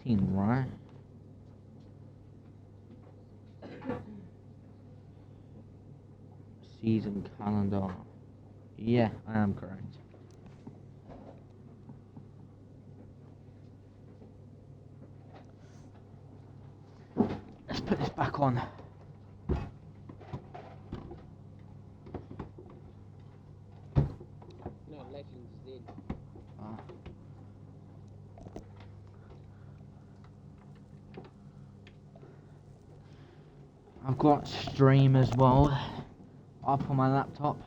18, right? Season calendar. Yeah, I am correct. Let's put this back on. No, Legends is in. I've got stream as well up on my laptop.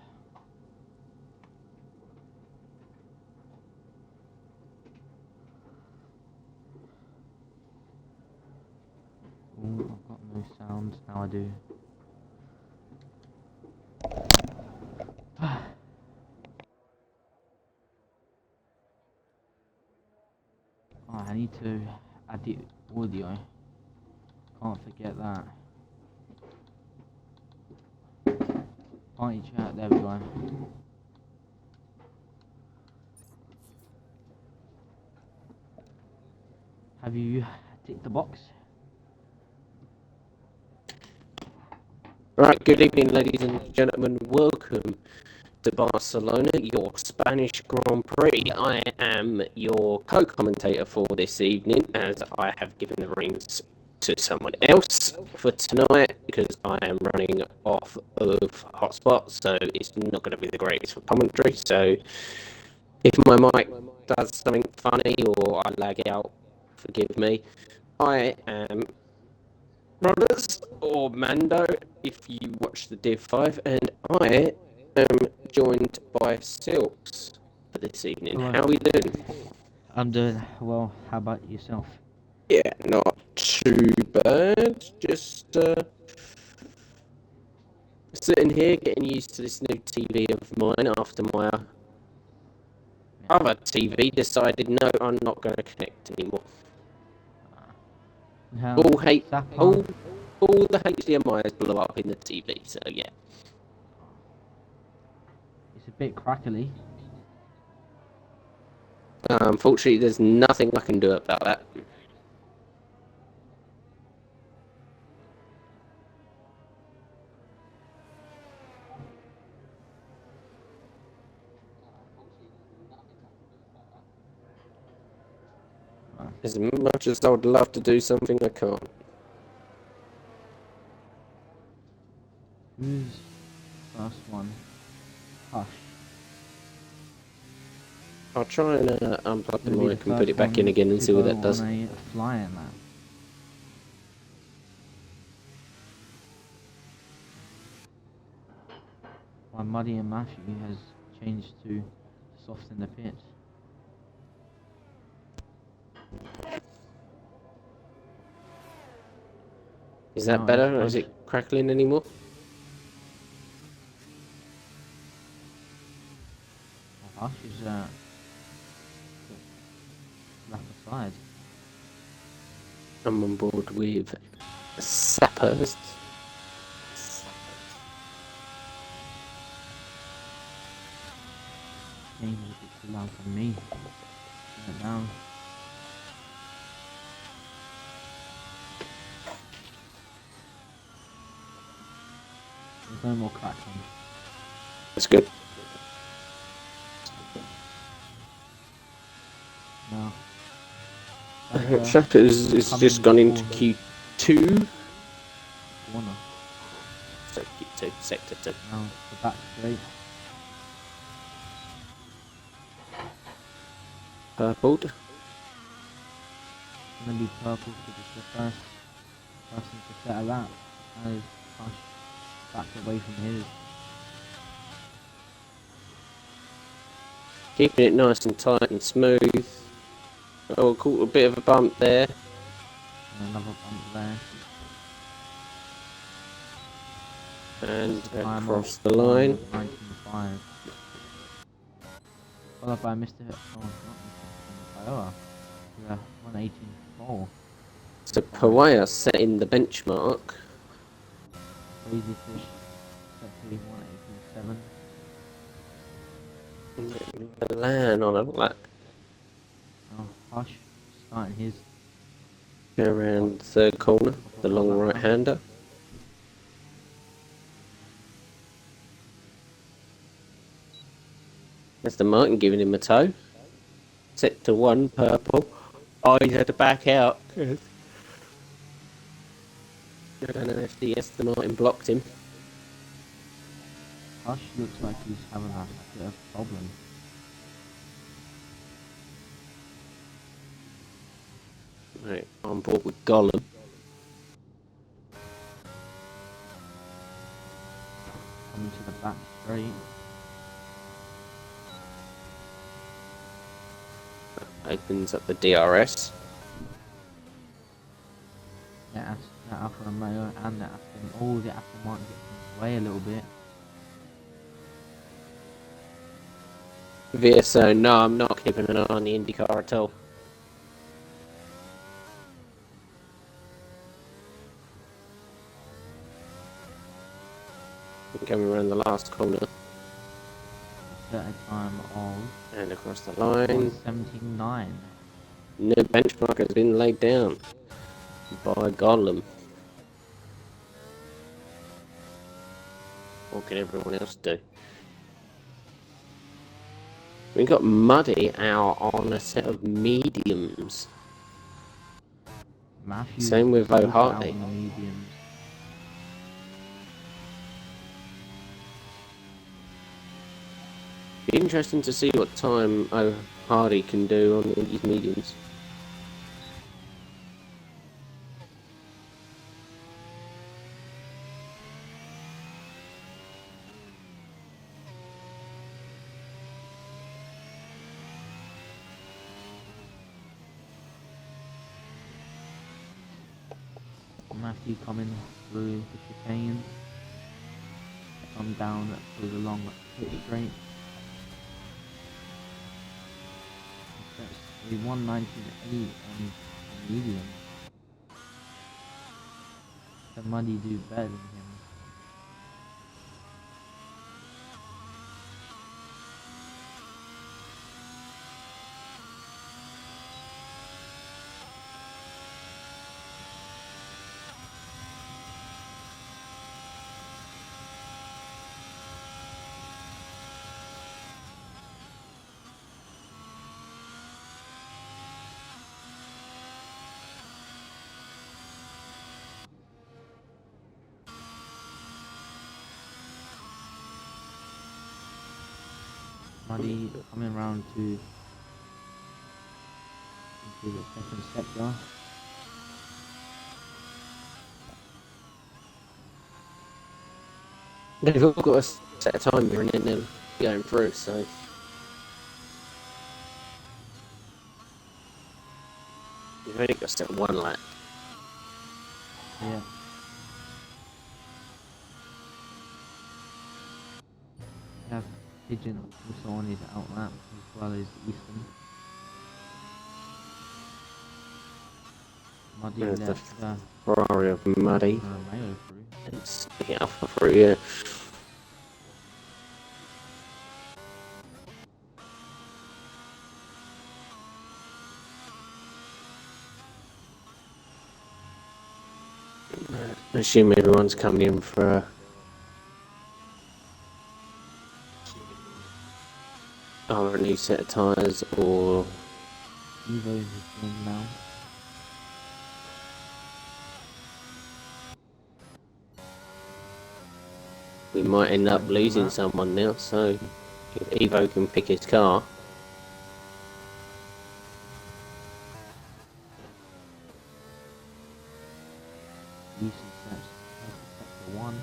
Ooh, I've got no sounds, now I do. Oh, I need to add the audio. Can't forget that. Party chat, there we go. Have you ticked the box? Right, good evening, ladies and gentlemen. Welcome to Barcelona, your Spanish Grand Prix. I am your co-commentator for this evening, as I have given the reins to someone else for tonight because I am running off of hotspot, so it's not going to be the greatest for commentary. So if my mic does something funny or I lag out, forgive me. I am Brothers or Mando if you watch the DIV5, and I am joined by Silks for this evening. Hello. How are we doing? I'm doing well. How about yourself? Yeah, not too bad. Just sitting here getting used to this new TV of mine after my other TV decided no, I'm not going to connect anymore. All the HDMIs blew up in the TV, so yeah. It's a bit crackly. Unfortunately, there's nothing I can do about that. As much as I would love to do something, I can't. Who's first one? Hush. I'll try and unplug the mic and put it back in again and see what that does. On a flying lap. Why Muddy and Matthew has changed to soften the pitch. Is that better, or is it crackling anymore? Hush is left aside. I'm on board with Sappers. Game is a bit too loud for me. Turn it down. There's no more crackling. That's good. No. Sappers is just gone into Q2. Corner. So Q2, sector 2. Now the back straight. Purpled. Gonna be purple because it's the first person to set a lap. And Hush back away from his. Keeping it nice and tight and smooth. Oh, caught a bit of a bump there. And another bump there. And across the line. 19.5. Followed by Mr. Oh, not Mr. Yeah, 118.4. So Pawaya setting the benchmark. Crazy fish set to 118.7. Milan on a lap. Now Hush starting his Go around the third corner, the long right-hander. That's the Martin giving him a tow. Set to 1, purple. Oh, he's had to back out. I don't know if the Martin blocked him. Hush looks like he's having a bit of problem. Right, on board with Gollum. Coming to the back straight. Opens up the DRS. That Alfa Romeo and that Aston. Oh, the Aston Martin gets away a little bit. VSO, no, I'm not keeping an eye on the IndyCar at all. Coming around the last corner. At a time of And across the line. 1:79. No benchmark has been laid down by Gollum. What can everyone else do? We got Muddy out on a set of mediums. Matthews Same with also O'Hartley. out on the mediums. Be interesting to see what time O'Hartley can do on these mediums. Matthew coming through the chicane. Come down through the long pit straight. That's a 1:19.8 on the medium. Can Muddy do better than him? Muddy coming round into the second sector. They've all got a set of time here and then they're going through, so. You've only got set 1 lap. Yeah. We have Pigeon also on his out lap as well as Easton. Muddy There's the left Ferrari of Muddy. Romeo through. It's the Alpha through, yeah. I assume everyone's coming in for a new set of tyres or Evo's is in now. we might end up losing someone now, so if Evo can pick his car. Easton sector 1.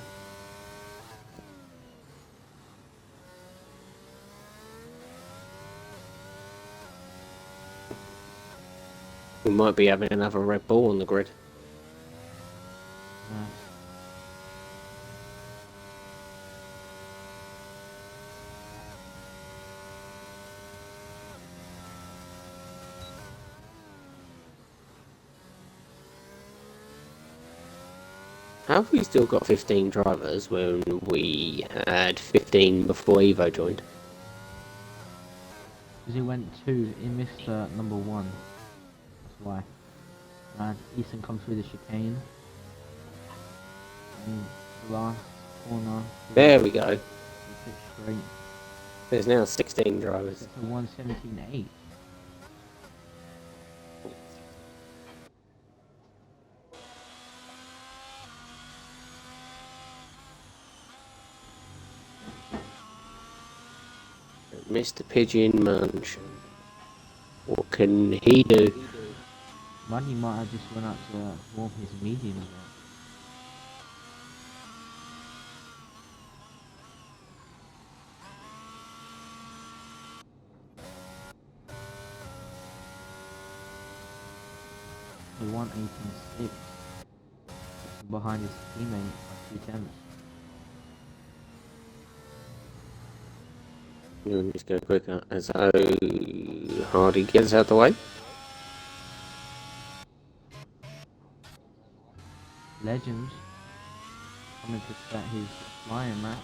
We might be having another Red Bull on the grid. How have we still got 15 drivers when we had 15 before Evo joined? Because he went 2, he missed number 1. That's why. And Easton comes through the chicane. And the last corner. There we go. He picks straight. There's now 16 drivers. It's a 1:17.8. Mr. Pigeon Munch. What can he do? Money might have just went out to warm his medium again. The 1:18.6 behind his teammate by 2 tenths. You want to just go quicker as Hardy gets out of the way. Legends coming to start his flying match.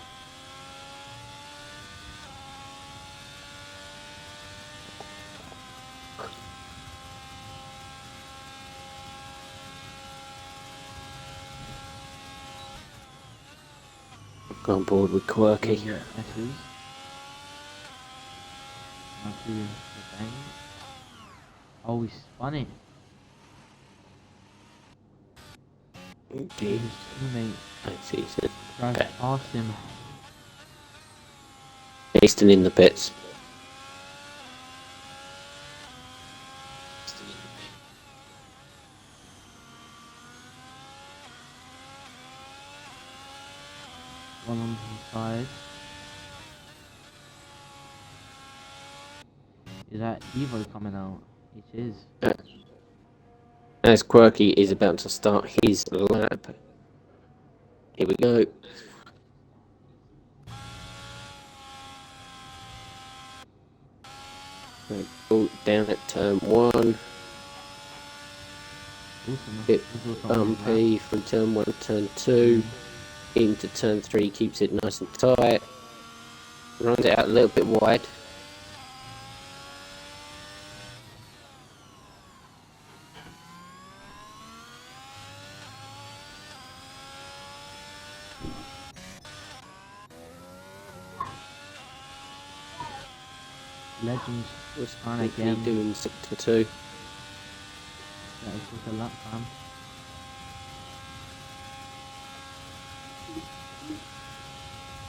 Go on board with Quirky. S's. Now to the bang. Oh, he spun it. Indeed. His teammate That's easy. drives Okay. past him. Easton in the pits. One on the side. Is that Evo coming out? It is. As Quirky is about to start his lap. Here we go. Right, oh, down at turn 1. Awesome. Bit He's also on his bumpy from turn 1 to turn 2. Into turn 3, keeps it nice and tight. Runs it out a little bit wide. Legends Was on quickly again. doing sector 2. That is just a lap time.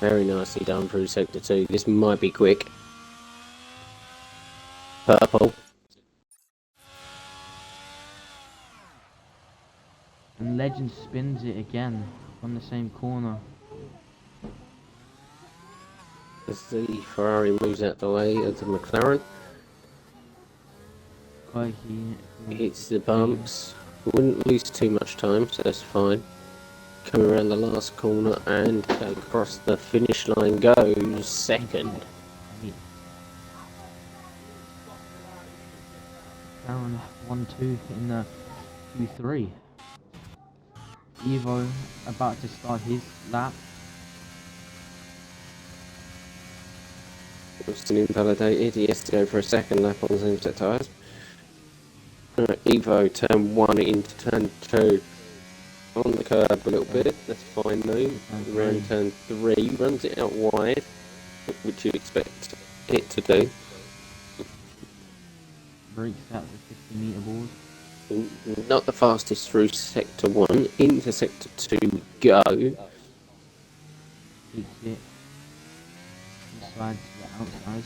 Very nicely done through sector 2. This might be quick. Purple. And Legend spins it again on the same corner. As the Ferrari moves out the way of the McLaren. Quirky Hits the bumps. Wouldn't lose too much time, so that's fine. Coming around the last corner and across the finish line goes second. Down 1-2 in the Q3. Evo about to start his lap. Austin invalidated. He has to go for a second lap on the same set tyres. Evo turn 1 into turn 2. On the curb a little bit, that's fine though. Around turn 3, runs it out wide, which you expect it to do. Breaks out the 50-meter board. Not the fastest through sector 1, into sector 2 we go. Takes it. Inside to the outside.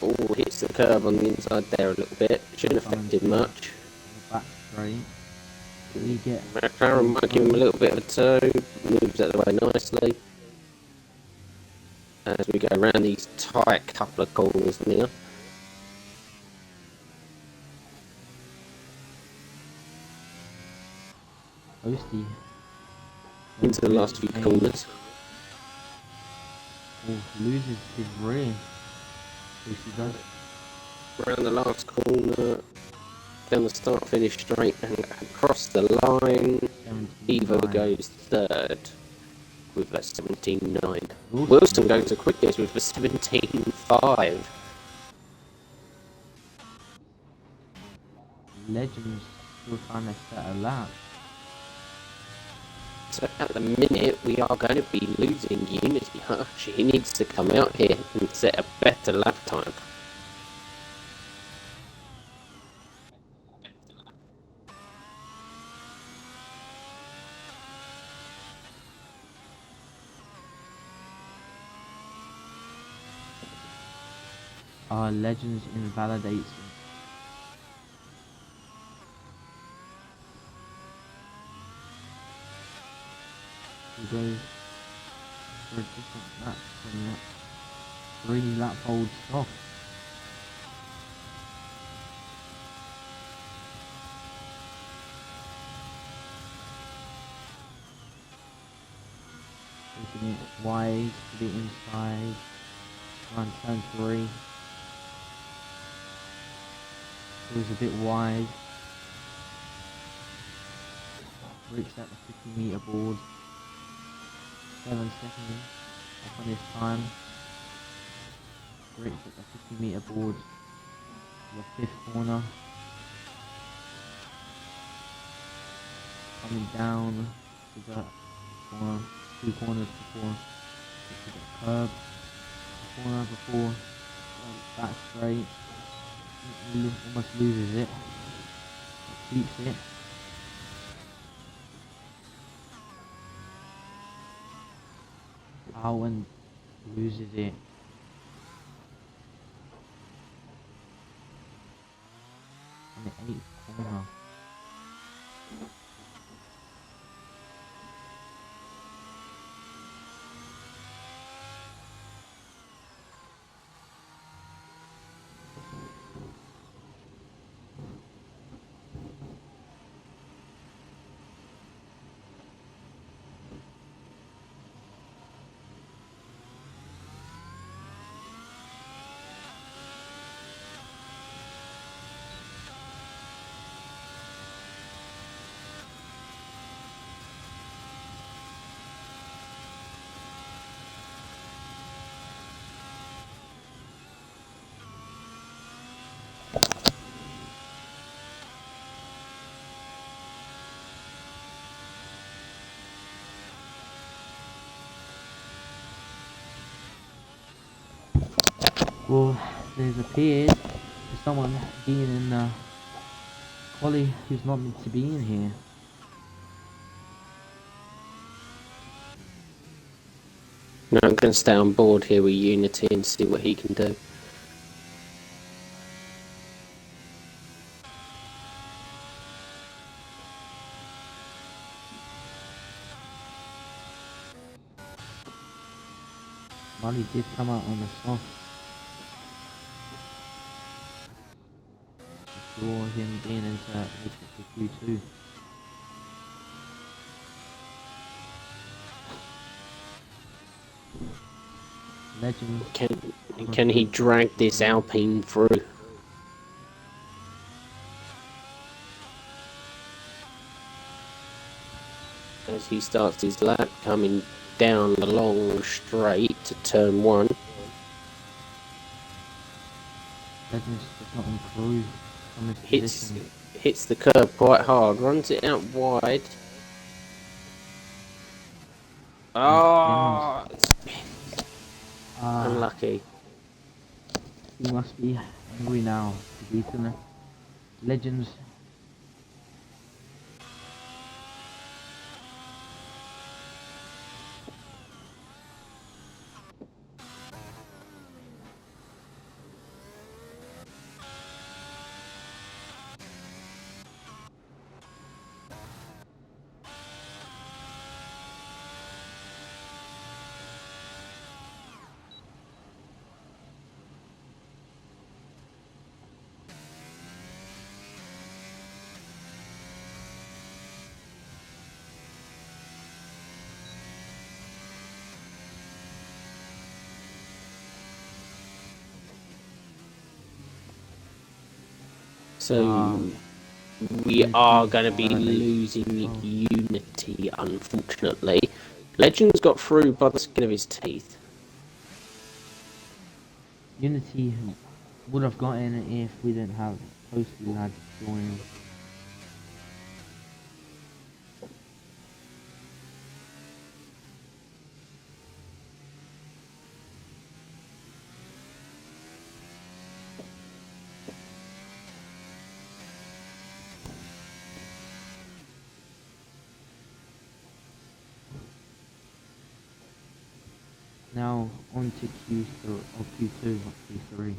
Oh, hits the curb on the inside there a little bit. Shouldn't have affected much. Back straight. We get McLaren might give him a little bit of a toe. Moves out of the way nicely. As we go around these tight couple of corners now. Posty. Into the last few corners. Oh, loses his rear. Posty does. Around the last corner. Down the start finish straight and across the line. Evo 17.9. goes third with a 17.9. Wilson goes the quickest with a 17.5. Legends still trying to set a lap. So at the minute, we are going to be losing Unity. He needs to come out here and set a better lap time. Legends invalidates him. He goes for a different lap from that 3 lap hold stop. Taking it wide to the inside. On turn 3. It was a bit wide. Breaks at the 50-meter board. 7 seconds up on his time. Breaks at the 50-meter board. The 5th corner. Coming down to the corner. 2 corners before to the curb. Corner before back straight. Almost loses it. Keeps it. Owen loses it. In the 8th corner. Well, there's appeared to someone being in the quali who's not meant to be in here. No, I'm going to stay on board here with Unity and see what he can do. Molly did come out on the soft. Saw him being into Q2. Legend. Can he drag this Alpine through? As he starts his lap coming down the long straight to turn 1. Legends does not improve from his position. Hits the curb quite hard, runs it out wide. Oh, unlucky. He must be angry now. He's beaten Legends. So we are going to be losing Unity, unfortunately. Legends got through by the skin of his teeth. Unity would have gotten it if we didn't have closely, lads. Join. Now on to Q3 or Q2, not Q3.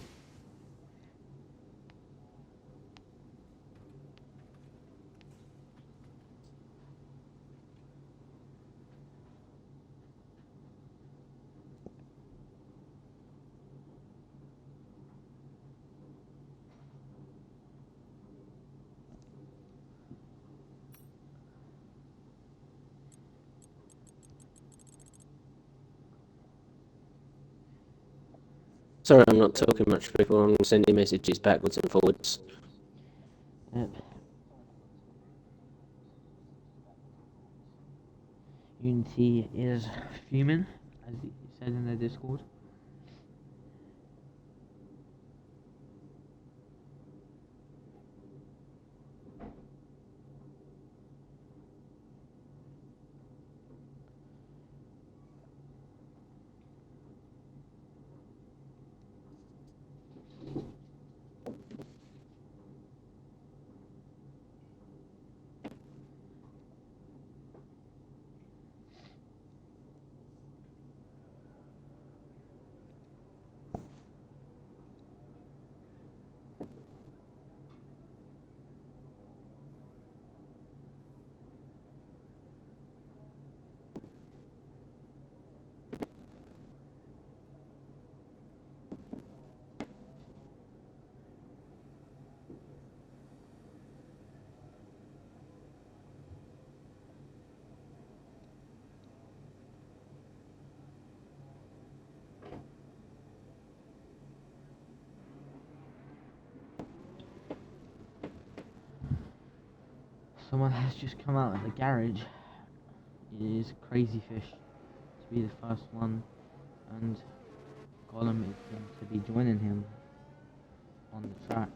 Sorry, I'm not talking much, people. I'm sending messages backwards and forwards. Yep. Unity is fuming, as it said in the Discord. Someone has just come out of the garage. It is Crazy Fish to be the first one, and Gollum is going to be joining him on the track.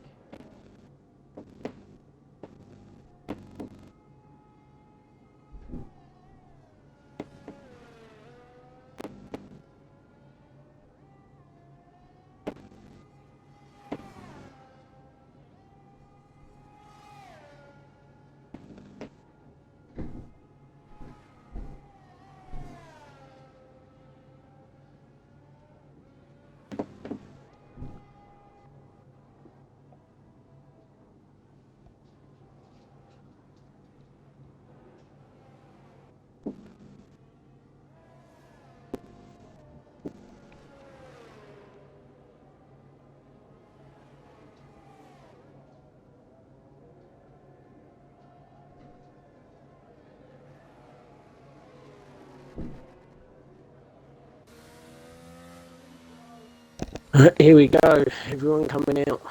Here we go, everyone coming out.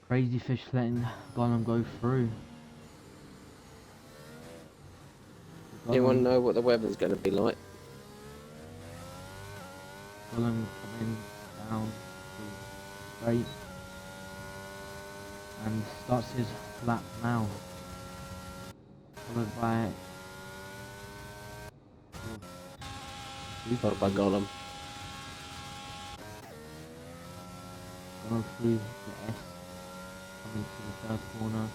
Crazy Fish letting Gollum go through. Anyone know what the weather's going to be like? Gollum coming down straight and starts his lap now, followed by Followed by Gollum. Gollum through the S, coming to the third corner,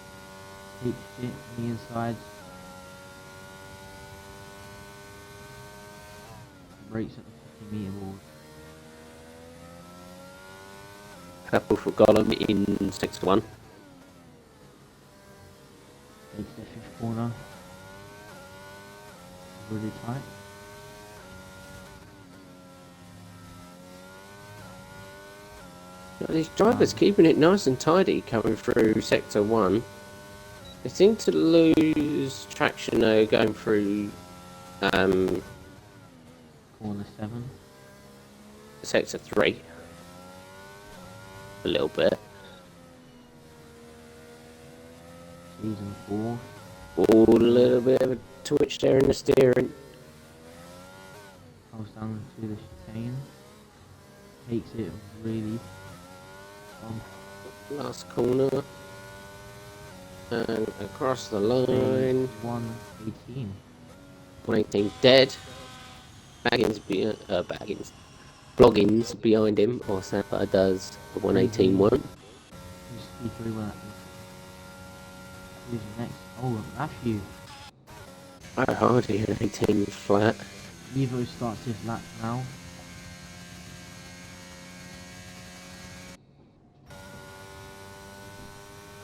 takes it on the inside, brakes at the 50 metre board. Couple for Gollum in sector 1. Takes the fifth corner, really tight. These drivers keeping it nice and tidy coming through sector 1. They seem to lose traction though going through Corner 7. sector 3 a little bit. Season 4. A little bit of a twitch there in the steering. Comes down to the chicane. Takes it really on. Last corner. And across the line. 118. 118 dead. Bloggins behind him, or Sapper does the 118 one. Who's next? Oh, Matthew. Oh, Hardy an 18 flat. Evo starts his lap now.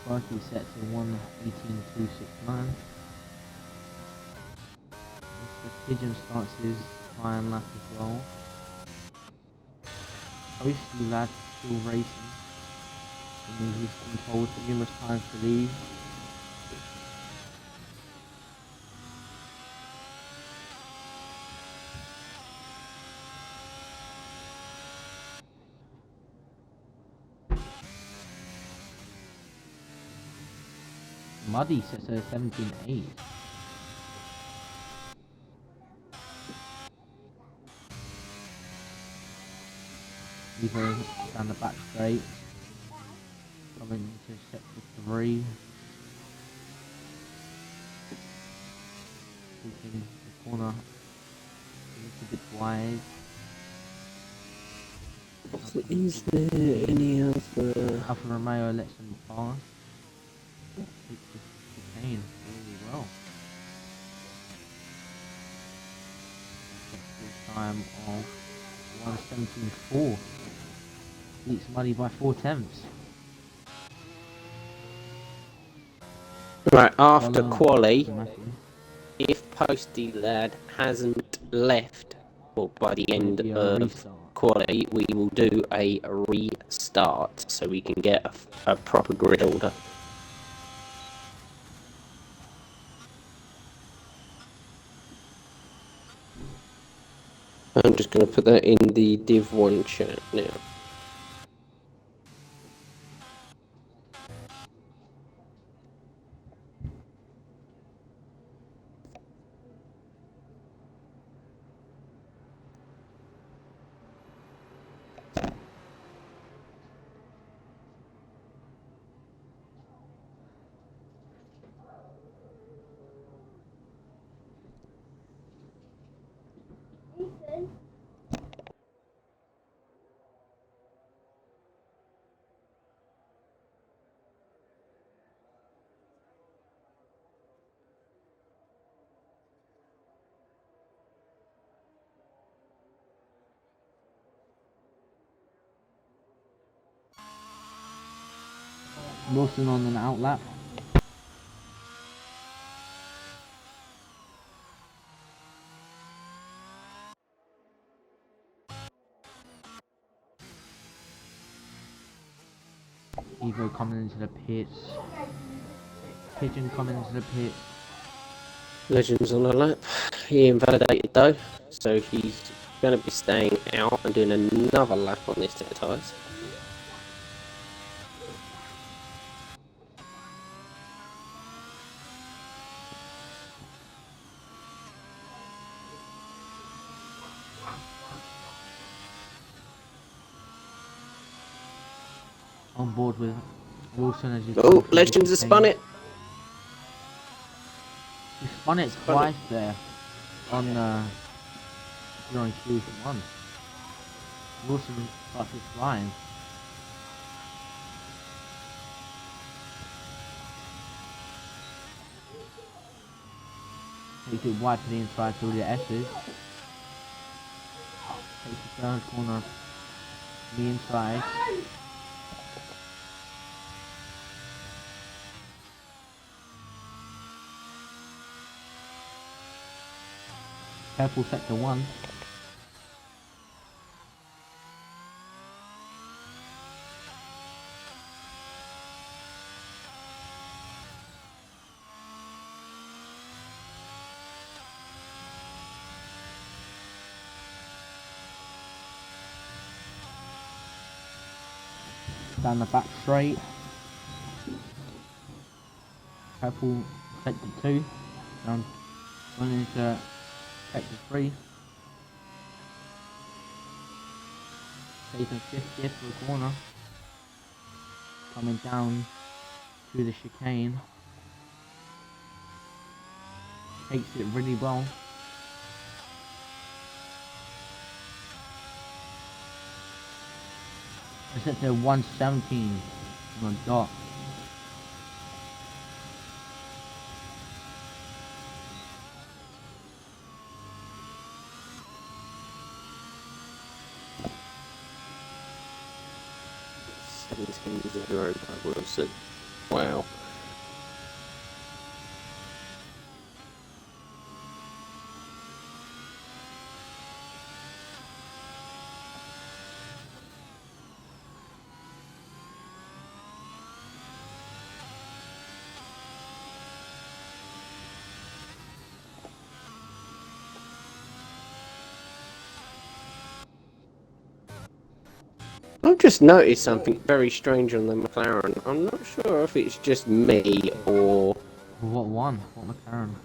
Sparky sets a 118.269. Mr. Pigeon starts his final lap as well. Hopefully lad still racing. And he's been told numerous times to leave. Muddy sets a 17.8. Evo down the back straight. Coming into sector 3. Taking the corner a little bit wide. Is there any other? Alfa Romeo lets them pass. Takes the chicane really well. Full time of 1:17.4. Beats Muddy by 4/10. Right, after quali, if Posty Lad hasn't left, well, by the end of quali, we will do a restart so we can get a proper grid order. I'm just going to put that in the Div1 chat now. Wilson on an outlap. Evo coming into the pits. Pigeon coming into the pit. Legends on a lap. He invalidated though, so he's going to be staying out and doing another lap on this set of tyres. On board with Wilson as you. Oh, Legends has spun it. He spun it twice there on during Q1. Wilson starts his flying. Takes it wide to the inside through the S's. Takes the third corner to the inside. Careful sector 1. Down the back straight. Careful sector 2. Down going into sector 3. taking 50th for the corner. Coming down to the chicane. Takes it really well. It's at the 117 on the dot. Wilson. Wow. I've just noticed something very strange on the McLaren. I'm not sure if it's just me or... What one? What McLaren?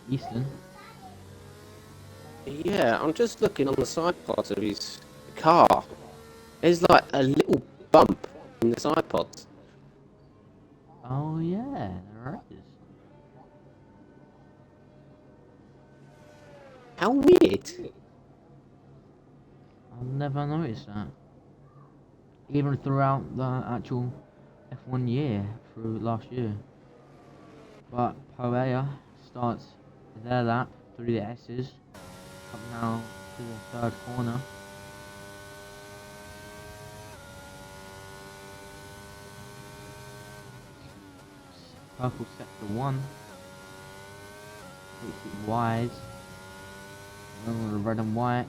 Easton? Yeah, I'm just looking on the side pods of his car. There's like a little bump in the side pods. Oh yeah, there is. How weird. I've never noticed that. Even throughout the actual F1 year, through last year. But Poea starts their lap through the S's. Up now to the third corner. Purple sector 1. Takes it wide. Then with the red and white.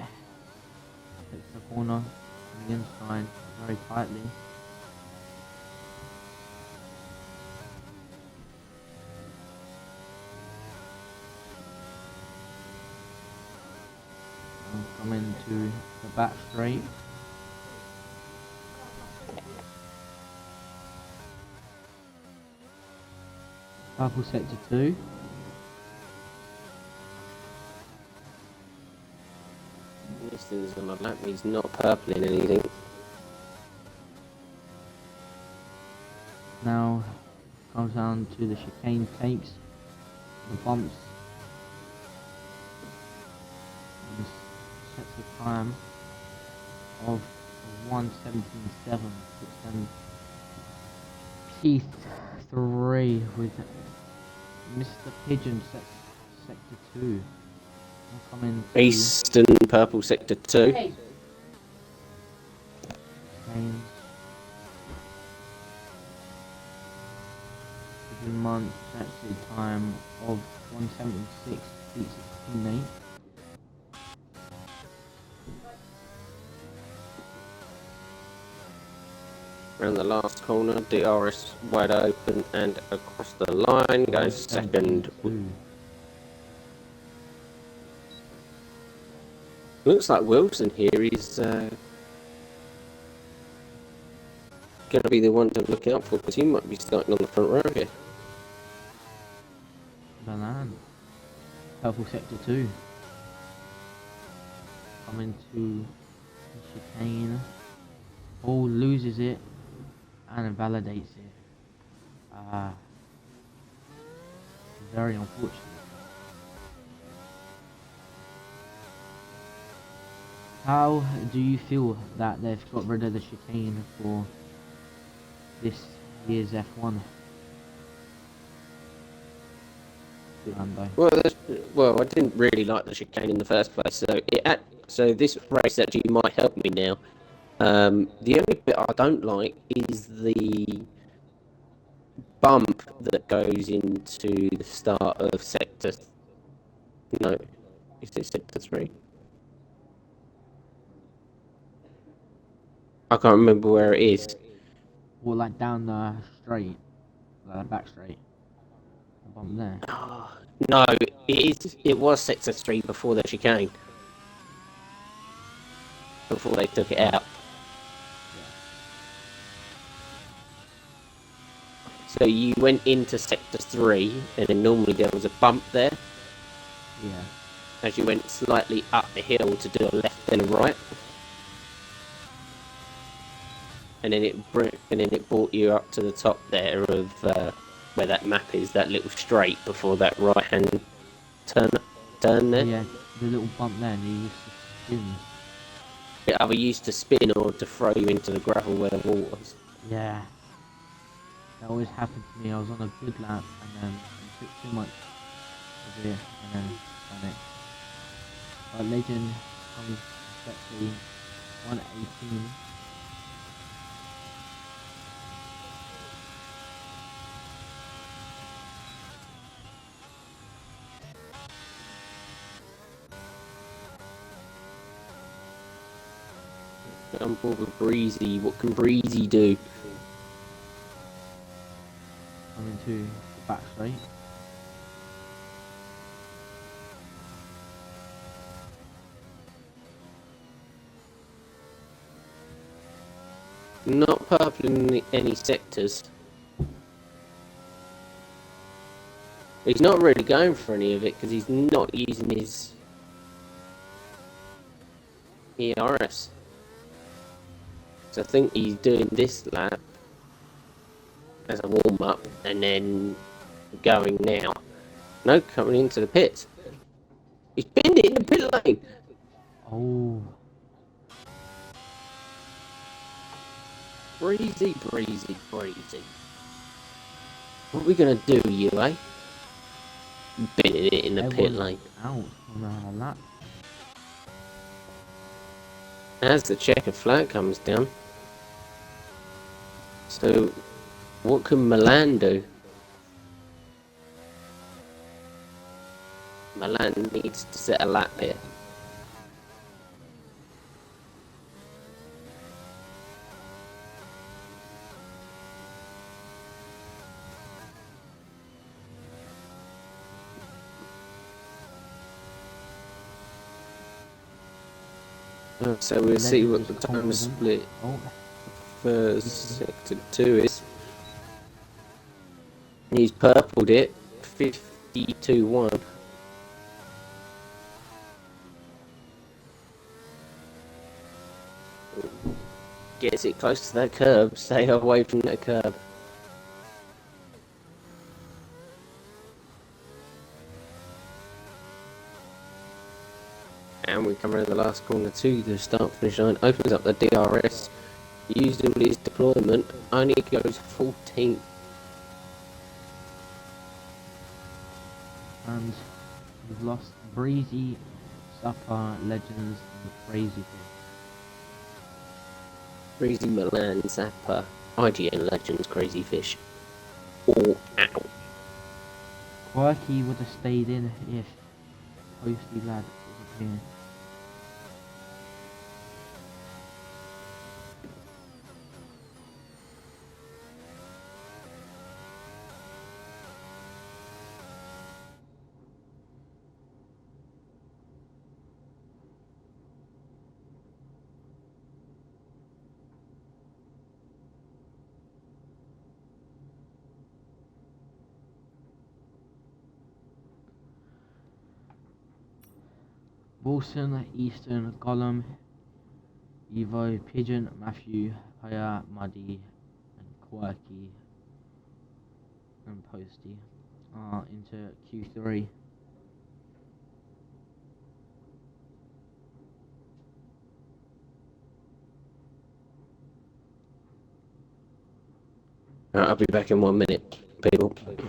Takes the corner on the inside very tightly. And come into the back straight. Purple sector 2. This is on the lap, he's not purpling anything. Now comes down to the chicane, takes the bumps and sets a time of 1:17.7, puts them P3 with Mr. Pigeon sets sector 2. Coming Eastern purple sector 2. James. Month sets a time of 1:76, beats its teammate. Around the last corner, DRS wide open and across the line, goes second. Looks like Wilson here is going to be the one to look out for, because he might be starting on the front row here. Balan. Purple sector 2. Coming to the chicane. Ball loses it and invalidates it. Very unfortunate. How do you feel that they've got rid of the chicane for this year's F1? Well, I didn't really like the chicane in the first place, so this race actually might help me now. The only bit I don't like is the bump that goes into the start of sector. No, is it sector 3? I can't remember where it is. Well, like down the straight, the back straight. The bump there. Oh, no, it was sector 3 before the chicane. Before they took it out. So you went into sector 3, and then normally there was a bump there. Yeah. As you went slightly up the hill to do a left and a right. and then it brought you up to the top there of where that map is, that little straight before that right hand turn there. Yeah, the little bump there, and you used to spin. It either used to spin or to throw you into the gravel where the wall was. Yeah, that always happened to me. I was on a good lap, and then I took too much of it, and then done it. But Legend comes exactly 118. I'm bored with Breezy. What can Breezy do? Coming to the back straight. Not purple in any sectors. He's not really going for any of it because he's not using his ERS. So I think he's doing this lap as a warm-up and then going now. No, coming into the pits. He's pinned it in the pit lane. Oh, Breezy. What are we gonna do, you, eh? Pinning it in the pit lane. Out on a lap. As the checkered flag comes down. So, what can Milan do? Milan needs to set a lap here. So we'll see what the time split for sector 2 is. He's purpled it, 52-1. Gets it close to that curb, stay away from that curb. And we come around the last corner to the start finish line, opens up the DRS, using his deployment, only goes 14th. And we've lost Breezy, Supper, Legends, and Crazy Fish. Breezy, Milan, Zappa, IGN Legends, Crazy Fish, all out. Quirky would have stayed in if Posty Lad was here. Wilson, Easton, Gollum, Evo, Pigeon, Matthew, Paya, Muddy, and Quirky and Posty are into Q3. I'll be back in 1 minute, people. Okay.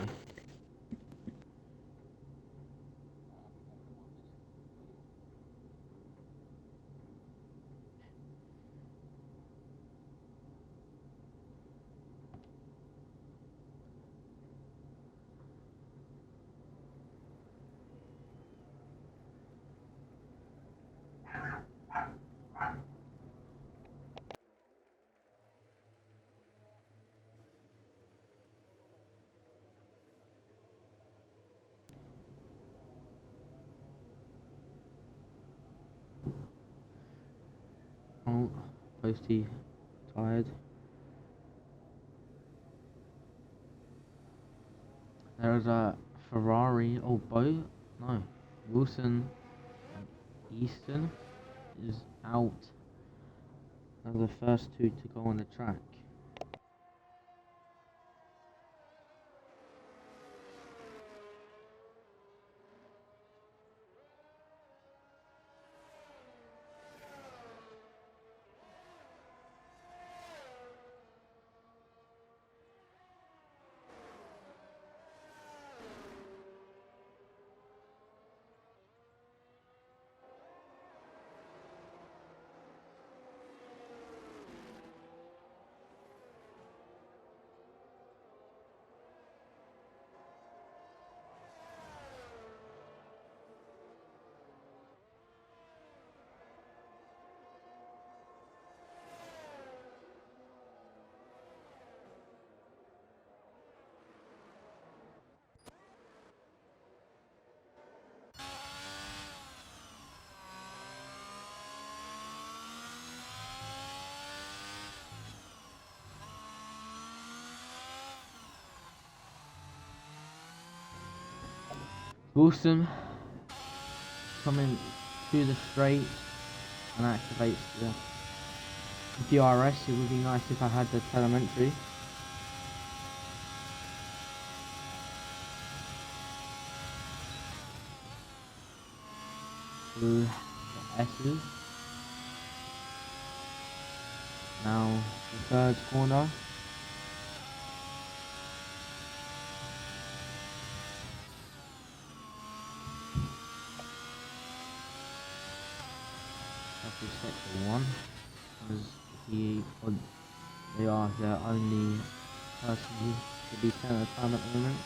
Oh, Posty tired. There's a Ferrari. Oh, Bo? No. Wilson and Easton is out. They're the first two to go on the track. Wilson coming to the straight and activates the DRS. It would be nice if I had the telemetry. Through the S's. Now the third corner. Sector 1, because they are the only person to be sent at the time at the moment.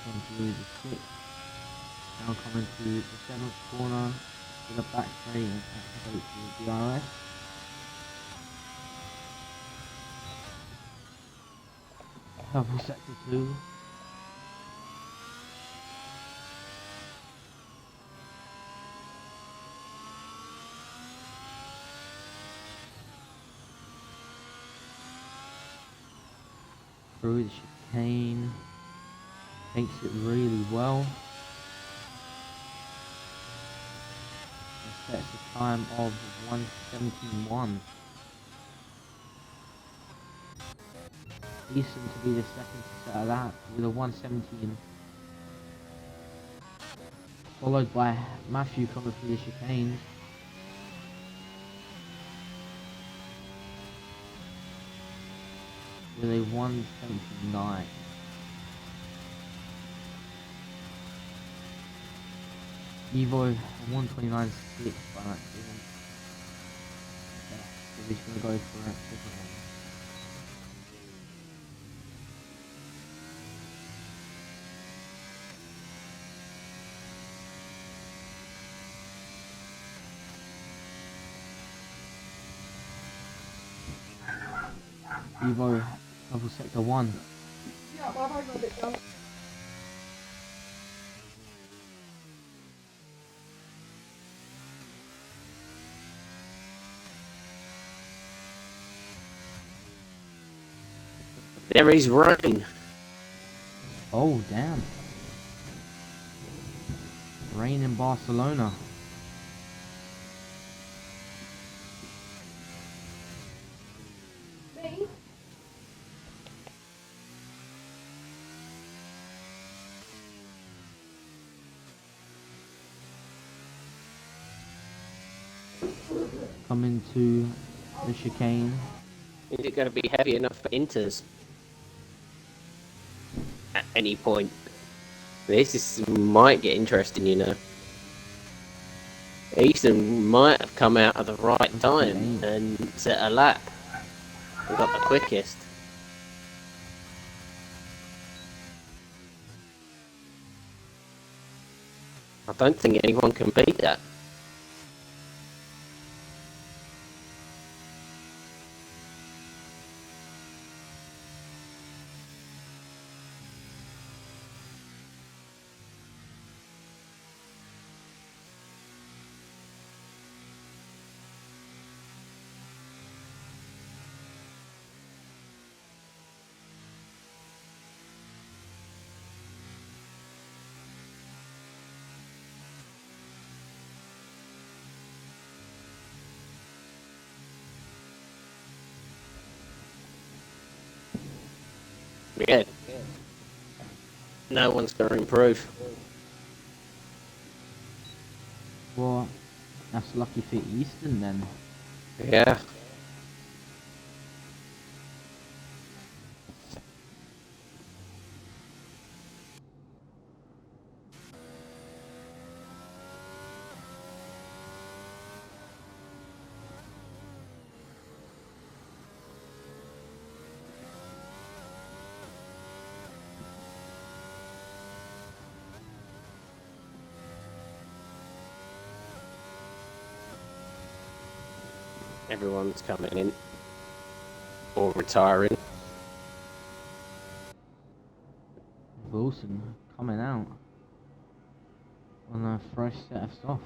Come through the 6th, now coming to the 7th corner with a back straight and activate the DRS. Cover sector 2. Through the chicane, takes it really well. It sets a time of 1:71. Decent to be the second to set of that with a 1:17. Followed by Matthew coming through the chicane. With a 1:79. Evo 1:29.6 by accident. Okay, so we're just gonna go for it. Evo level sector 1. There is rain. Oh damn. Rain in Barcelona. Coming to the chicane. Is it going to be heavy enough for Inters? At any point. Might get interesting, you know. Easton might have come out at the right time and set a lap. We got the quickest. I don't think anyone can beat that. Yeah. No one's going to improve. Well, that's lucky for Eastern then. Yeah. Everyone's coming in or retiring. Wilson coming out on a fresh set of softs.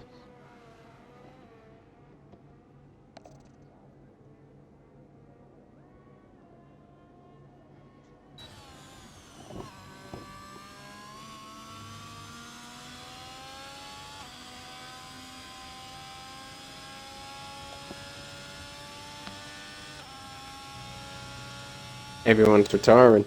Everyone's retiring.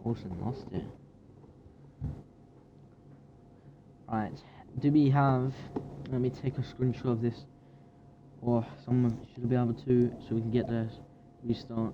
Wilson lost it. Right, do we have, let me take a screenshot of this, or someone should be able to, so we can get the restart.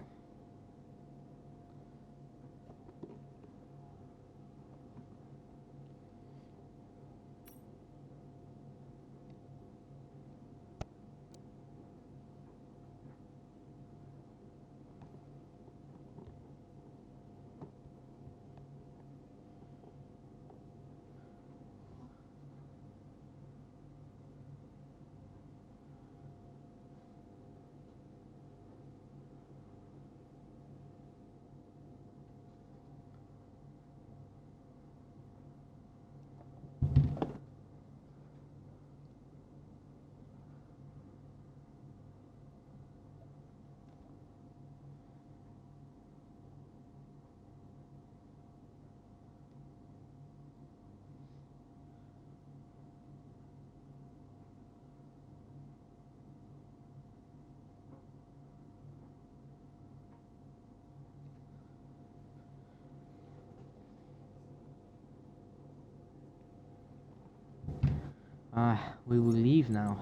We will leave now.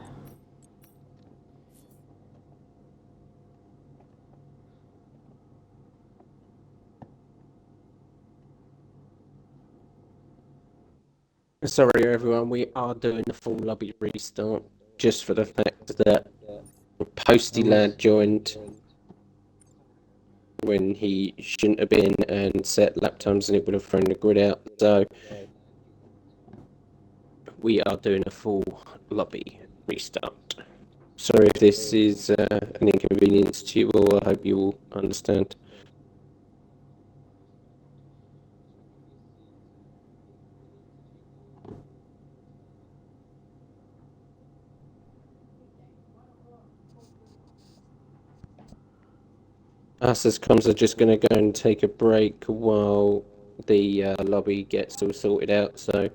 Sorry, everyone. We are doing a full lobby restart just for the fact that Posty Lad joined when he shouldn't have been and set lap times, and it would have thrown the grid out. So we are doing a full lobby restart. Sorry if this is an inconvenience to you all. I hope you all understand. Us as comms are just going to go and take a break while the lobby gets all sorted out. So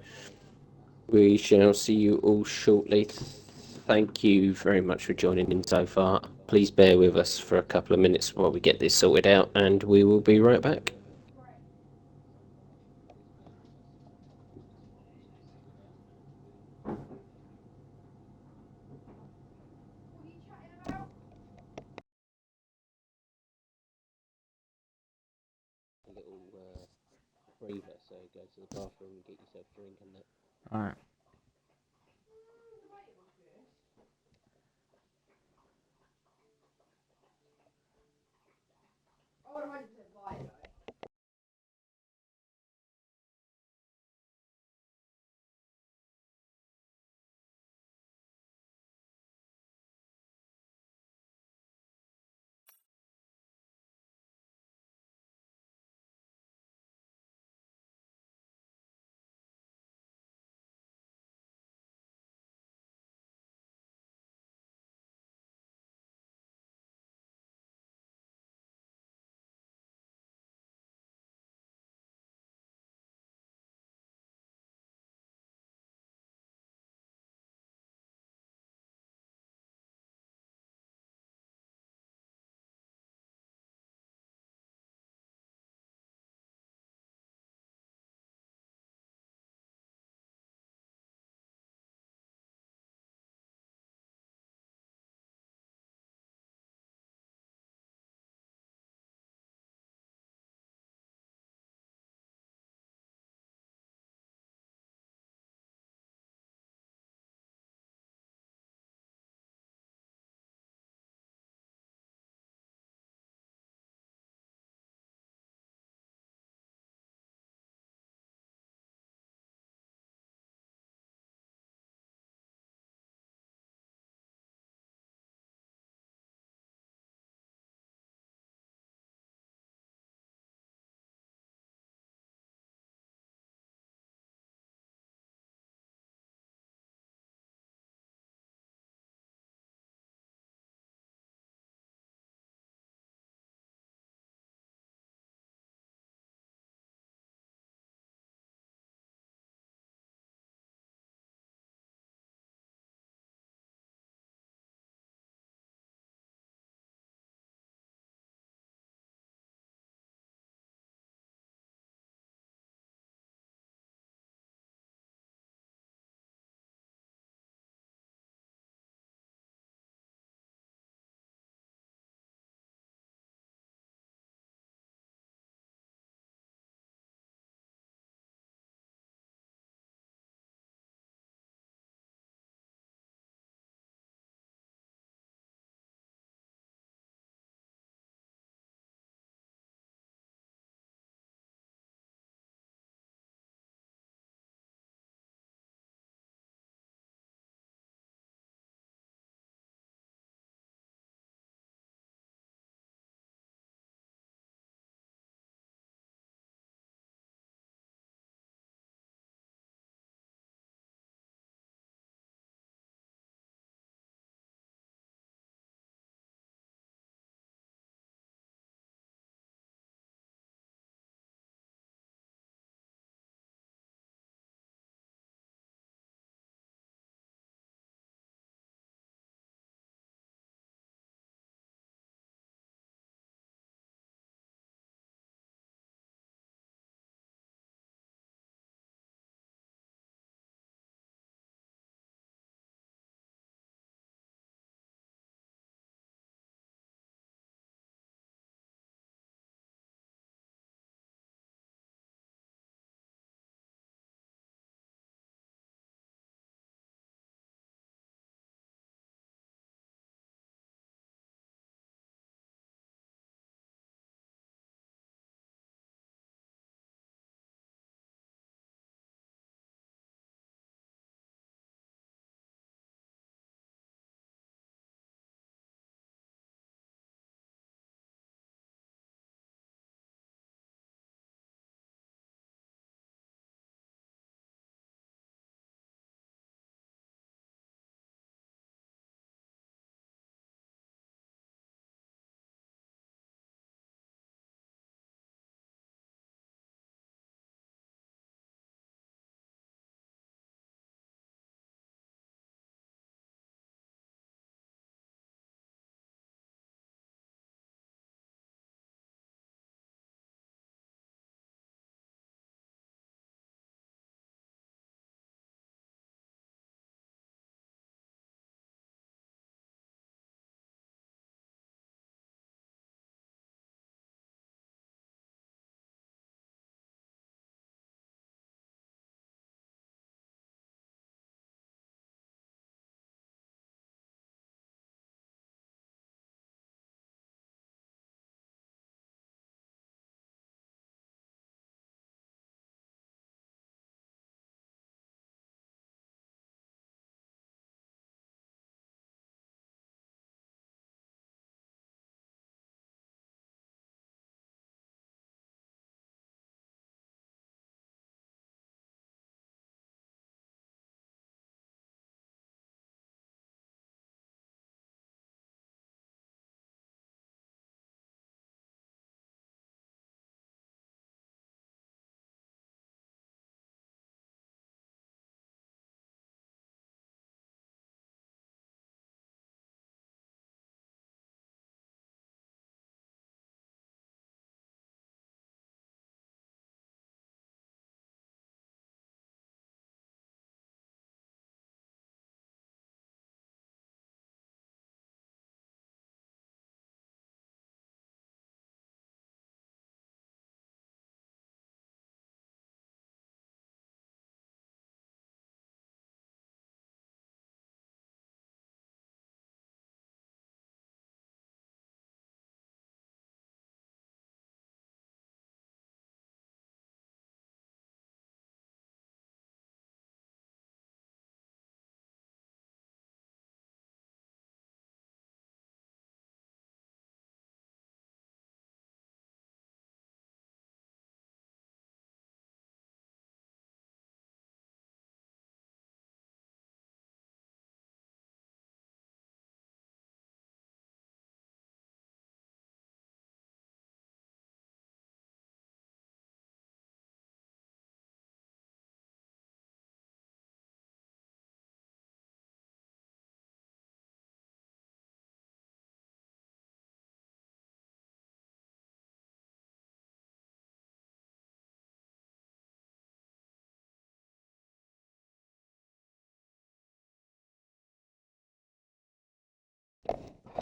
we shall see you all shortly. Thank you very much for joining in so far. Please bear with us for a couple of minutes while we get this sorted out, and we will be right back. A little breather, so go to the bathroom and get yourself a drink and that. Alright.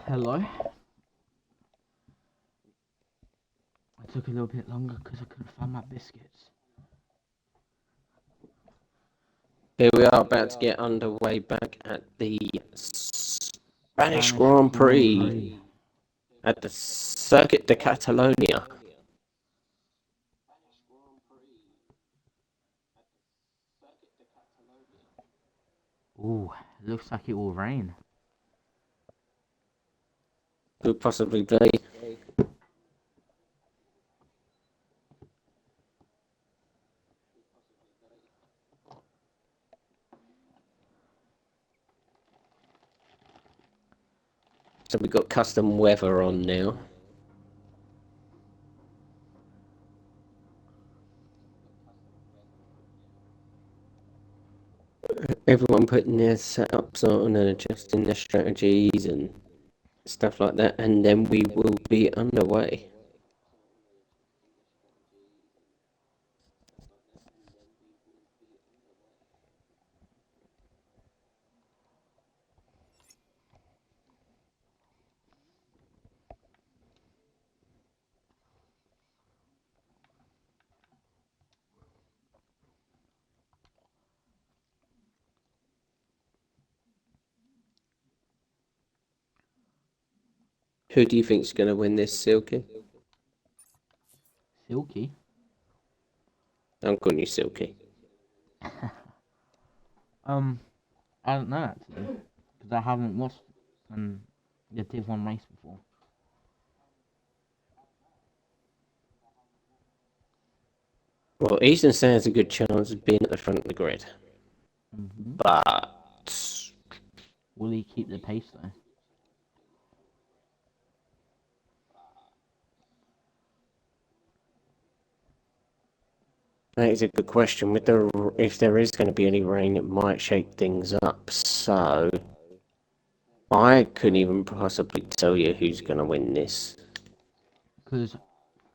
Hello. I took a little bit longer because I couldn't find my biscuits. Here we are about to get underway back at the Spanish Grand Prix at the Circuit de Catalonia. Ooh, looks like it will rain. Could possibly be. So we've got custom weather on now. Everyone putting their setups on and adjusting their strategies and stuff like that, and then we will be underway. Who do you think's going to win this, Silky? Silky? I'm calling you Silky. I don't know actually, because I haven't watched the DIV1 race before. Well, Eastern stands a good chance of being at the front of the grid. But will he keep the pace though? that is a good question. If there is going to be any rain, it might shake things up. So I couldn't even possibly tell you who's going to win this. Because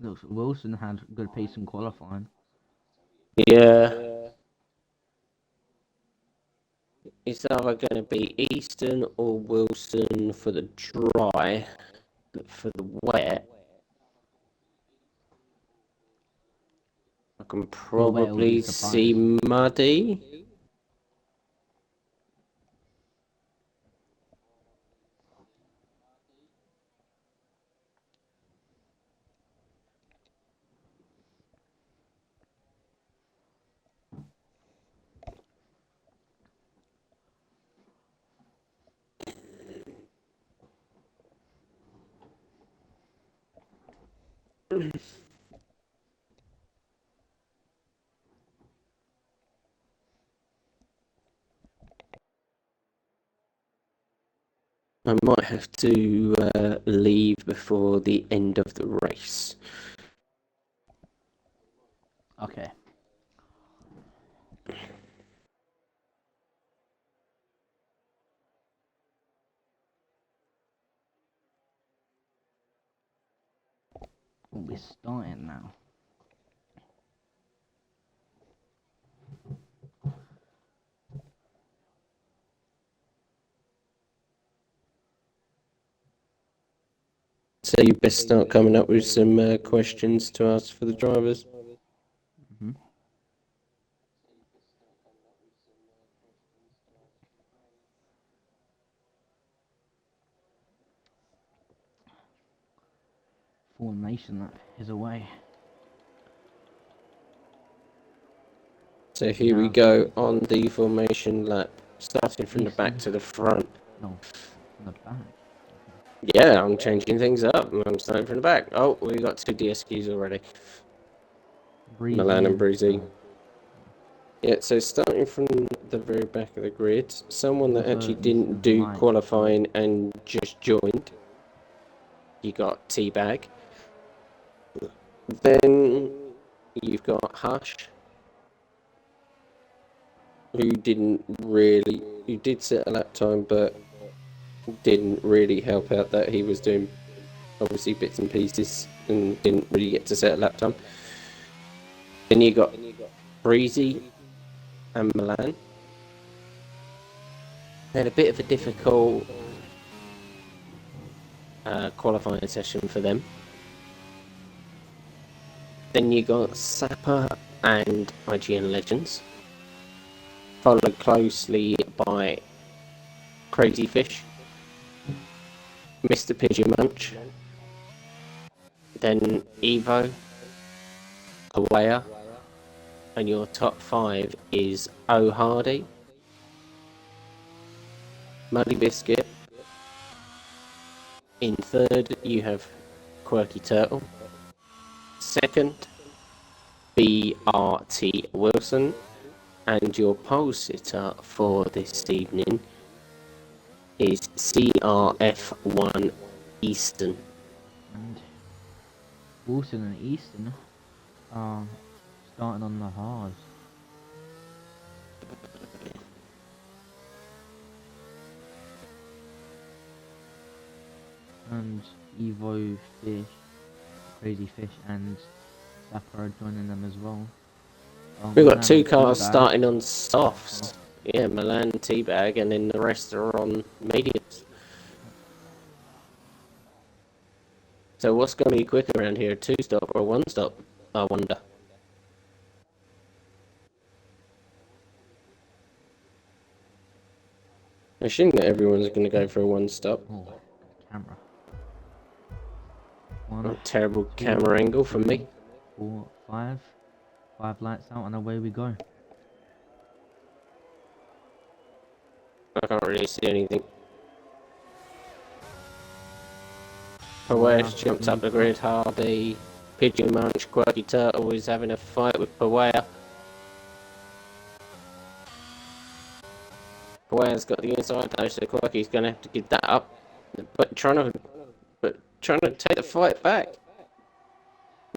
looks Wilson had good pace in qualifying. Yeah. It's either going to be Easton or Wilson for the dry, but for the wet, I can probably see Muddy. I might have to leave before the end of the race. Okay. We're starting now. So you best start coming up with some questions to ask for the drivers. Formation lap is away. So here we go on the formation lap, starting from the back to the front. No, from the back. Yeah, I'm changing things up. I'm starting from the back. Oh, we got two DSQs already. Milan and Breezy. Yeah, so starting from the very back of the grid, someone that actually didn't do qualifying and just joined. You got Teabag. Then you've got Hush, who did set a lap time, but didn't really help out that he was doing obviously bits and pieces and didn't really get to set a lap time. Then you got Breezy and Milan. They had a bit of a difficult qualifying session for them. Then you got Sapper and IGN Legends, followed closely by Crazy Fish, Mr. Pigeon Munch, then Evo, Awaya, and your top 5 is O Hardy, Muddy Biscuit. In third, you have Quirky Turtle. Second, BRT Wilson. And your pole sitter for this evening is CRF1 Eastern. And Wilson and Easton are starting on the hards. And Evo Fish, Crazy Fish and Sapper are joining them as well. We've got 2 cars starting on softs. Yeah, Milan Teabag, and then the rest are on mediums. So what's going to be quicker around here, a 2-stop or a 1-stop? I wonder. I assume that everyone's going to go for a 1-stop. Oh, camera. Oh, terrible camera angle for me. 4, 5. 5 lights out and away we go. I can't really see anything. Pawaya jumps up the grid. Hardy, Pigeon Munch, Quirky Turtle is having a fight with Pawaya. Pawaya's got the inside though, so Quirky's going to have to give that up. But trying to take the fight back.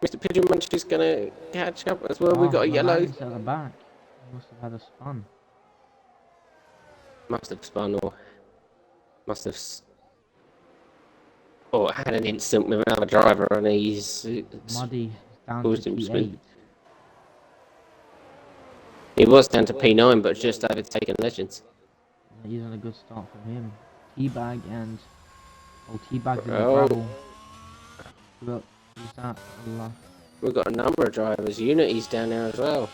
Mr. Pigeon Munch is going to catch up as well. We got a yellow. At the back. Must have had a spun. Must have spun or must have or had an instant with another driver and he's Muddy down to P8. He was down to P9 but just overtaken Legends. Yeah, he's on a good start from him. Teabag and Teabag's in the gravel. Look, who's that? Allah. We've got a number of drivers. Unity's down there as well.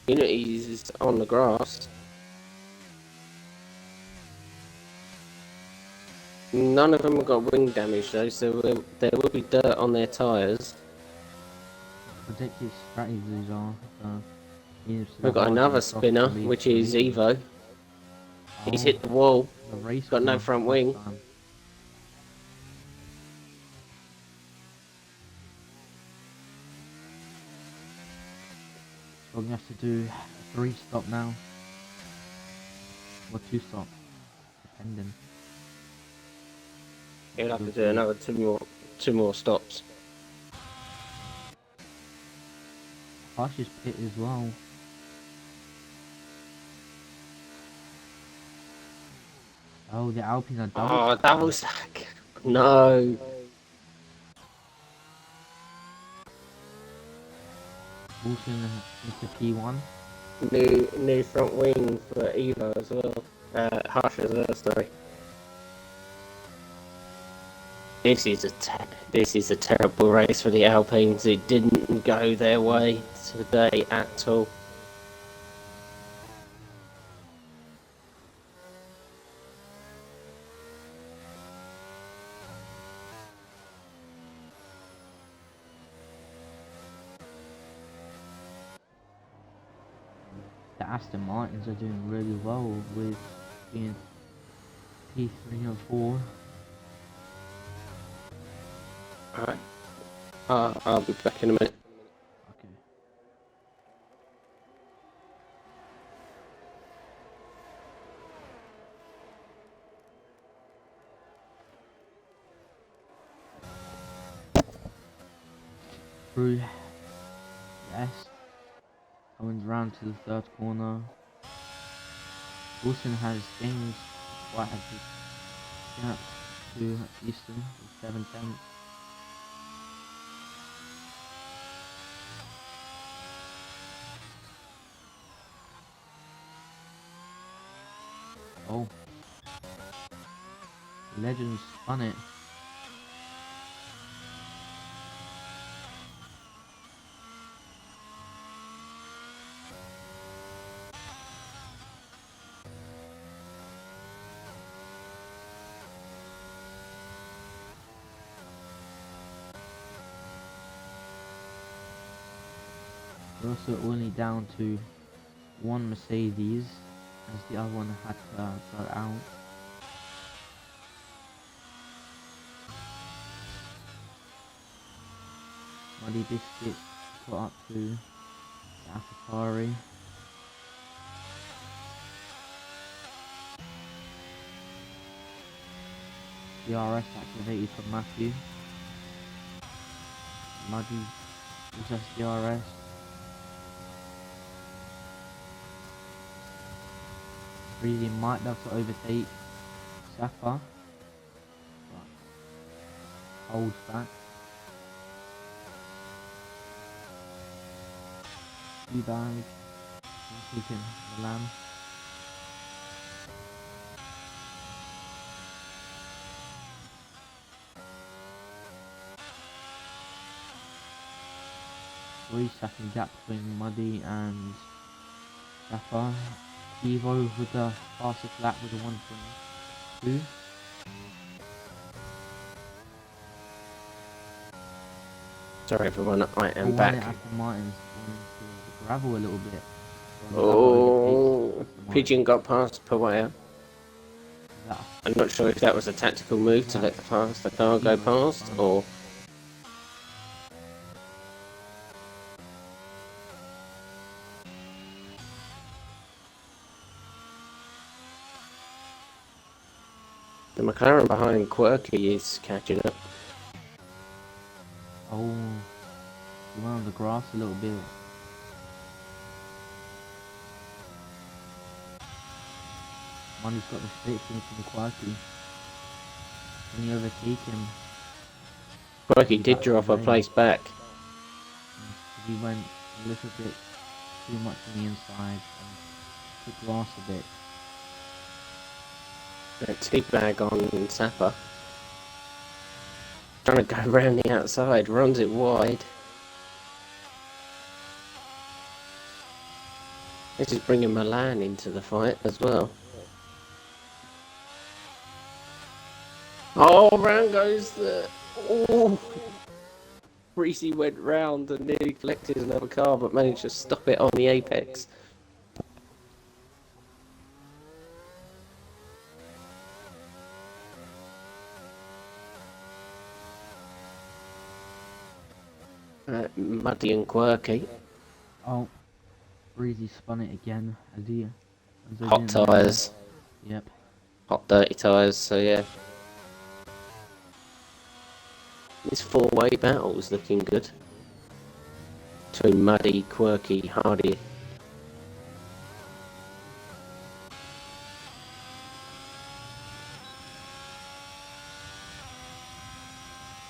Unity's on the grass. None of them have got wing damage though, so there will be dirt on their tyres. Predictive strategies are. We've got another spinner, which is Evo. He's hit the wall. Got no front wing. So we're going to have to do a 3-stop now. Or 2-stop. Depending. He'll have to do another two more stops. Harsh is pit as well. Oh, the Alpines are double. Oh, double stack. No. Wilson is the P1. New front wing for Evo as well. Harsh as well, sorry. This is a terrible race for the Alpines. It didn't go their way today at all. The Aston Martins are doing really well with being P3 and 4. Alright. I'll be back in a minute. Okay. Through. Yes. Coming round to the 3rd corner. Wilson has gained quite a big gap to Easton with 7 tenths. Oh. Legends spun it. We're also only down to one Mercedes, as the other one had to go out. Muddy Biscuit got up to the AlphaTauri. DRS activated for Matthew. Muddy was just DRS. Breezy might be able to overtake Safa, but holds back. Bag, taking the lamb. Second gap between Muddy and Safa. Evo with the fastest lap with a 1.2. Sorry everyone, I am back. After Martin's going into the gravel a little bit. Oh, Pigeon got past Pawaya. I'm not sure if that was a tactical move to let the car go past, or... The McLaren behind Quirky is catching up. Oh, he went on the grass a little bit. Money's got the straight finish from Quirky. Can you overtake him? Quirky did drop a place back. He went a little bit too much on the inside and took grass a bit. Teabag on Sapper. Trying to go around the outside, runs it wide. This is bringing Milan into the fight as well. Oh, round goes the... Oh! Reese went round and nearly collected another car, but managed to stop it on the apex. Muddy and Quirky. Oh, Breezy spun it again. Hot tyres. Yep. Hot dirty tyres, so yeah. This four-way battle is looking good. Between Muddy, Quirky, Hardy.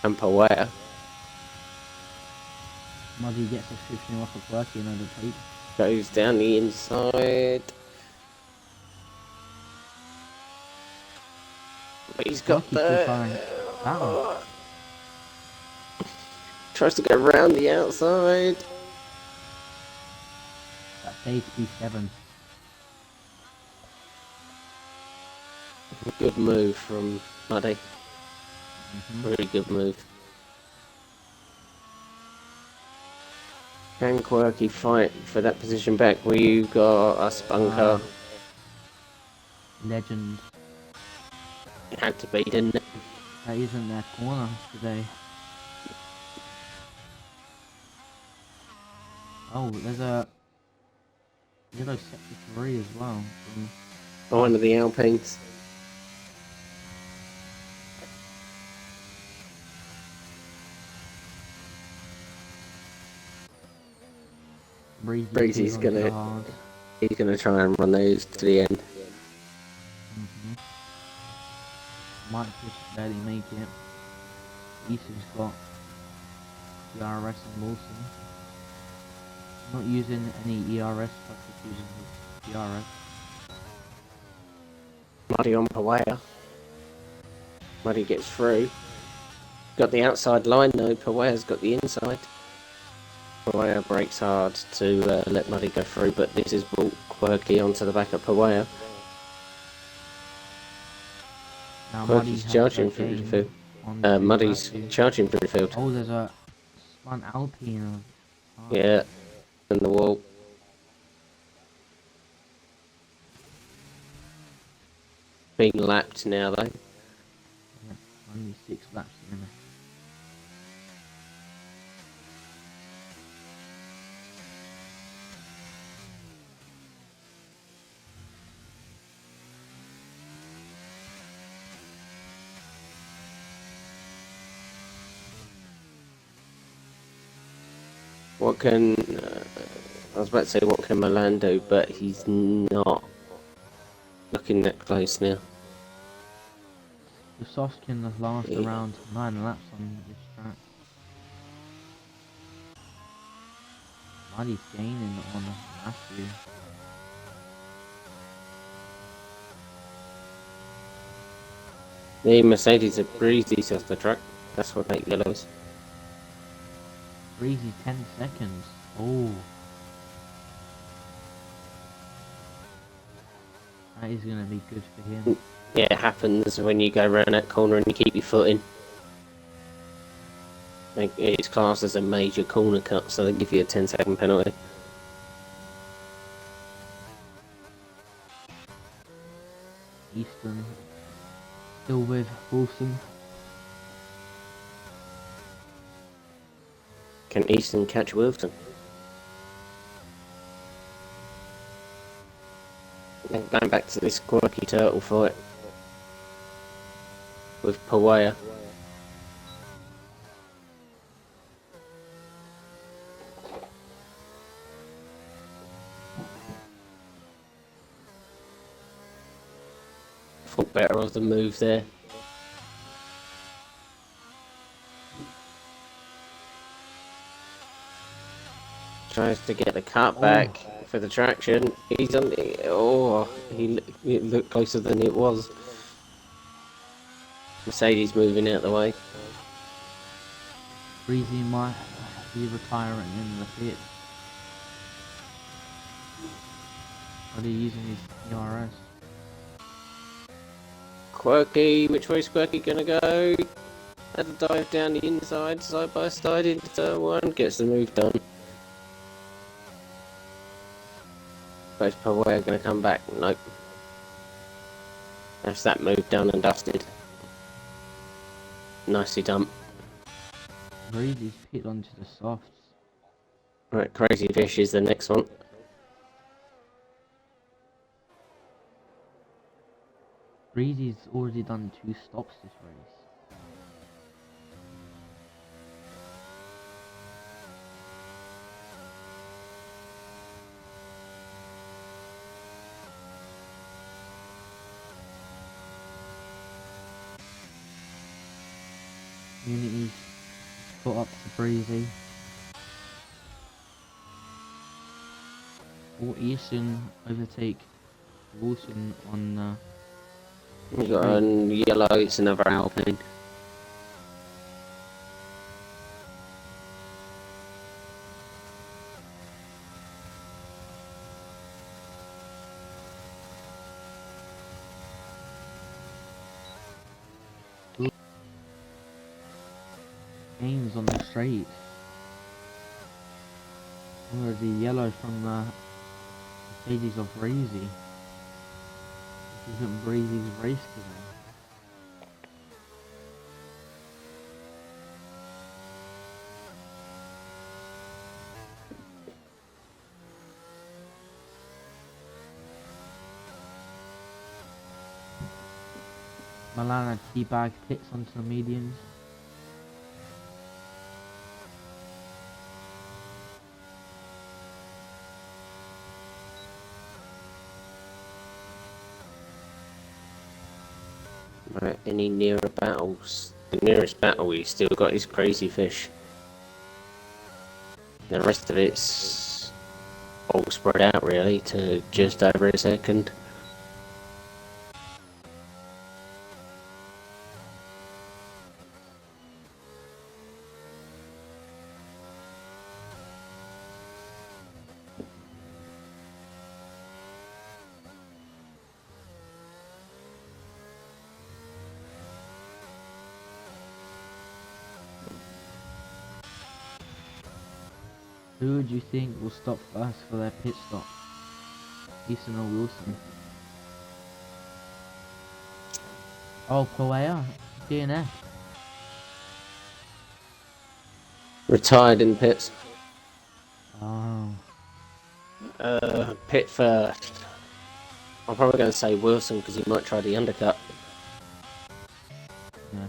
And Pawaya. Muddy gets a 15 off of Quirky and overtake. Goes down the inside. But he's got the... Tries to go round the outside. That's HP7. Good move from Muddy. Really good move. Can Quirky fight for that position back where you got a spun car? Legend. It had to be, didn't it? That isn't their corner today. Oh, there's a yellow sector 3 as well. From one of the Alpines. Breezy's he's gonna try and run those to the end. Might just barely make it. Ethan's got the RS and Wilson. Not using any ERS, but just using the DRS. Muddy on Pawaya. Muddy gets through. Got the outside line though, Pawaya's got the inside. Pawaya breaks hard to let Muddy go through, but this is brought Quirky onto the back of Pawaya. Now Quirky's charging through the field. Muddy's charging through the field. Oh, there's a spun Alpine. Oh. Yeah, and the wall. Being lapped now though. Yeah, only 6 laps in. What can I was about to say what can Milan do, but he's not looking that close now. The softs can last around 9 laps on this track. Muddy's gaining on Matthew. The Mercedes are breezy off the track. That's what make yellows. Breezy 10 seconds. Oh. That is going to be good for him. Yeah, it happens when you go around that corner and you keep your foot in. Like, it's classed as a major corner cut, so they give you a 10-second penalty. Easton still with Wilson. Can Easton catch Wilson? And going back to this Quirky Turtle fight with Pawaya. Thought better of the move there. Tries to get the cut back for the traction. He's on the... Oh, it looked closer than it was. Mercedes moving out the way. Breezy might be retiring in the pit. Are they using his ERS? Quirky, which way's Quirky gonna go? Had a dive down the inside, side by side into turn 1, gets the move done. Both Pawaya gonna come back? Nope. That's that move done and dusted. Nicely done. Breezy's hit onto the softs. Right, Crazy Fish is the next one. Breezy's already done 2 stops this race. Unity's put up to Breezy. Will Easton overtake Wilson on We got a yellow, it's another Alpine. games on the straight? Already yellow from the Mercedes of Breezy. This isn't Breezy's race today. Milana teabag pits onto the mediums. Right, any nearer battles? The nearest battle he's still got is Crazy Fish. The rest of it's all spread out really to just over a second. Who would you think will stop first for their pit stop? Easton or Wilson? Oh, Poea, DNF. Retired in pits. Oh, Pit first. I'm probably going to say Wilson because he might try the undercut. yeah.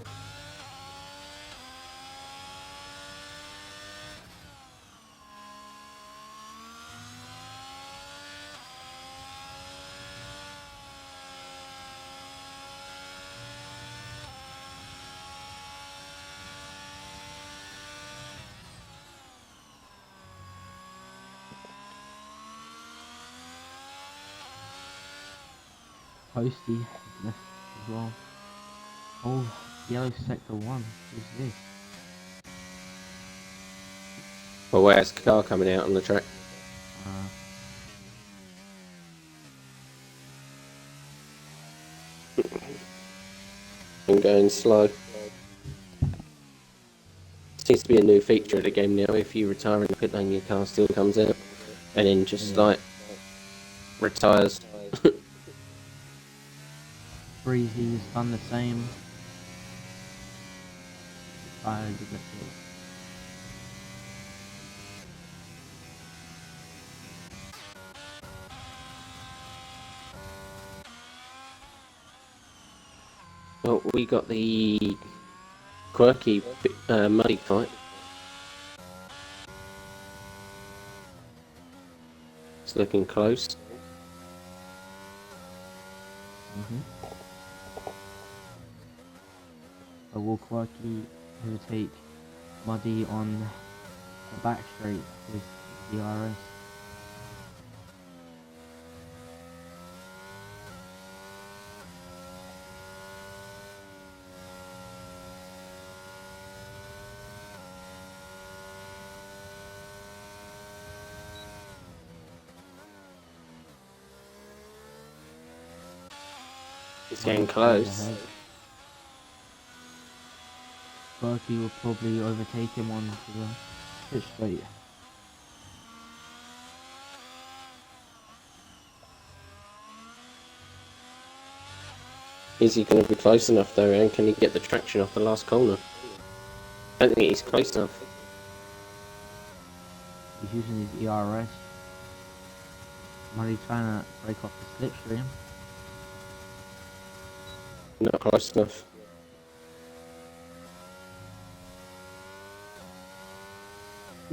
Posty is left as well. Oh, yellow sector 1. Who's this? Well, where's the car coming out on the track? And going slow. Seems to be a new feature of the game now. If you retire in the pit lane, your car still comes out. And then just like retires. Breezy's done the same. Fired the pit. Well, we got the quirky muddy fight. It's looking close. A will Quirky overtake Muddy on the back straight with the RS. It's getting close. Quirky will probably overtake him on the pit straight. Is he going to be close enough though, and can he get the traction off the last corner? I don't think he's close enough. He's using his ERS. Muddy trying to break off the slipstream. Not close enough.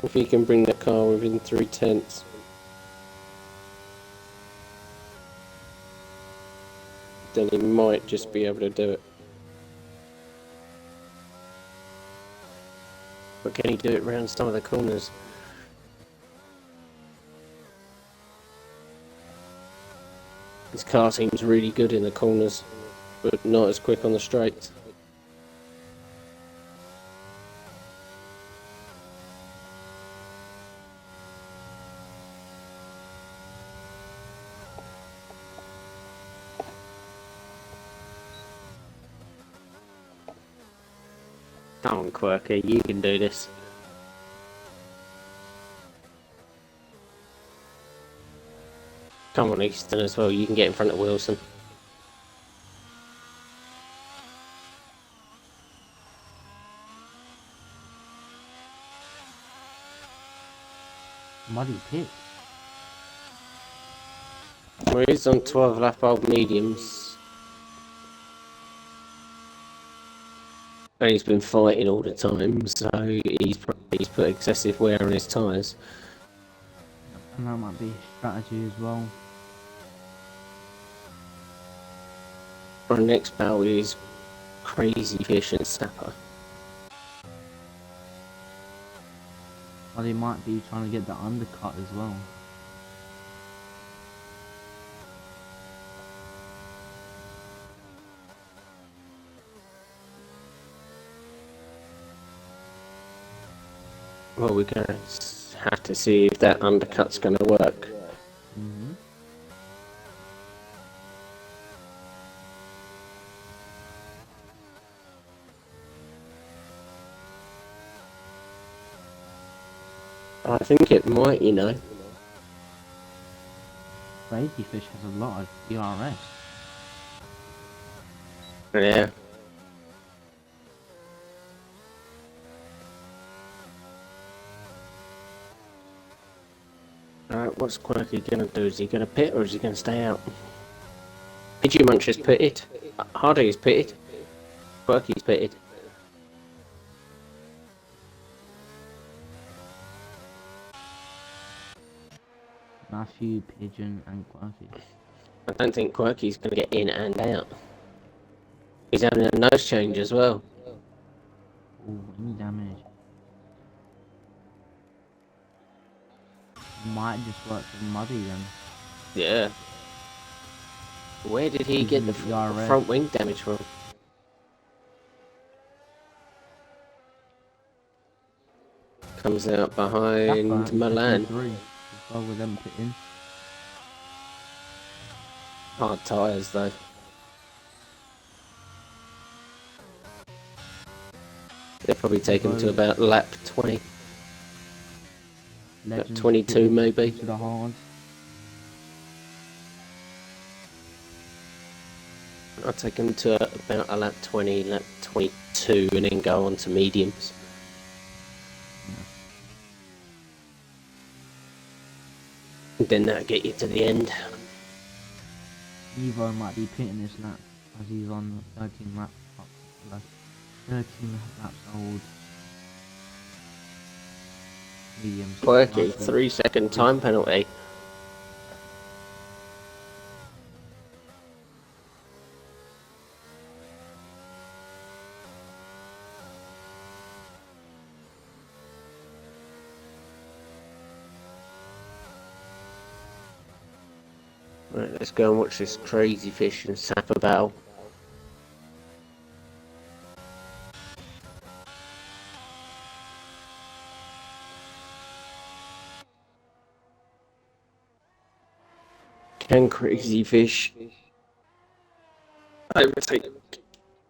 If he can bring the car within 3/10. Then he might just be able to do it. But can he do it around some of the corners? His car seems really good in the corners, but not as quick on the straights. Come on, Quirky, you can do this. Come on, Easton, as well. You can get in front of Wilson. Muddy pit. Well, he's on 12 lap old mediums. And he's been fighting all the time, so he's put excessive wear on his tyres. And that might be strategy as well. Our next battle is Crazy Fish and Snapper. Muddy might be trying to get the undercut as well. Well, we're going to have to see if that undercut's going to work. I think it might, you know. Crazy fish has a lot of DRS. Yeah. Alright, what's Quirky gonna do? Is he gonna pit or is he gonna stay out? Pidgey Munch has pitted. Hardy's pitted. Quirky's pitted. Matthew, Pigeon, and Quirky. I don't think Quirky's gonna get in and out. He's having a nose change as well. Oh, any damage. Might just work for Muddy then. Yeah. Where did he get the front wing damage from? Comes out behind Milan. Well, with them put in. Hard tyres though. They'll probably take him to about lap 20. Lap 22 maybe. To the hard. I'll take him to about a lap 20, lap 22 and then go on to mediums. Yeah. Then that'll get you to the end. Evo might be pitting this lap as he's on 13 laps. 13 laps old. Mediums. Quirky, 3-second time penalty. Right, let's go and watch this crazy fish and sapper battle. Can crazy fish overtake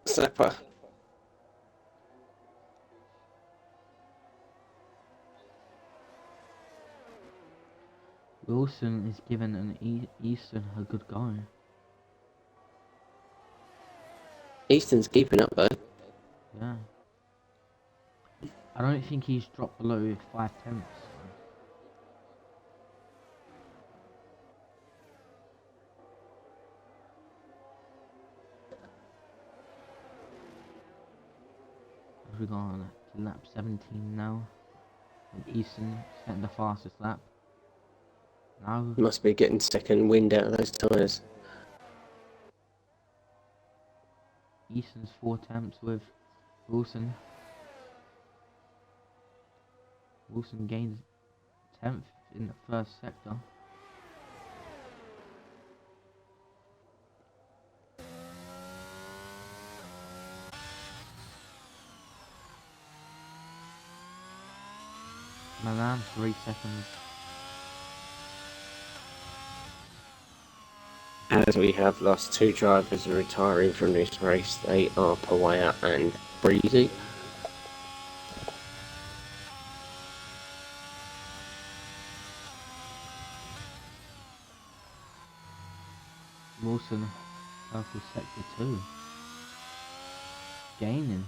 sapper? Wilson is giving an Easton a good go. Easton's keeping up though. Yeah. I don't think he's dropped below 5 tenths. We're on lap 17 now. And Easton setting the fastest lap. Now Must be getting second wind out of those tyres. Easton's 4 attempts with Wilson. Wilson gains 10th in the first sector. Milan 3 seconds. As we have lost 2 drivers retiring from this race, they are Pawaya and Breezy. Wilson, purple sector 2. Gaining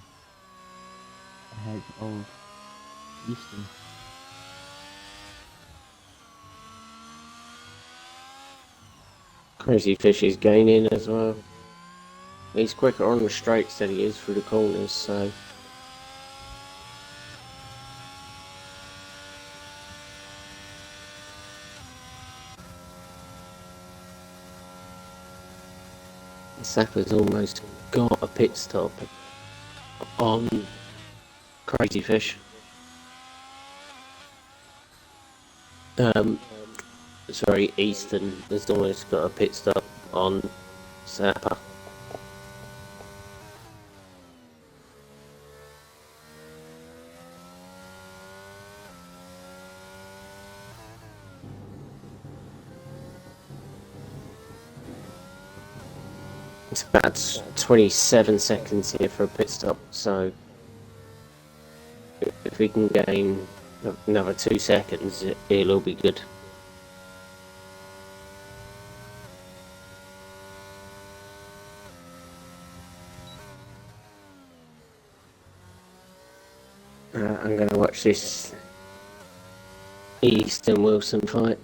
ahead of Easton. Crazy Fish is gaining as well. He's quicker on the straights than he is through the corners, so... Sapper's almost got a pit stop on Crazy Fish. Sorry, Easton has almost got a pit stop on Sapper. It's about 27 seconds here for a pit stop, so if we can gain Another 2 seconds, it'll all be good. I'm going to watch this Easton Wilson fight.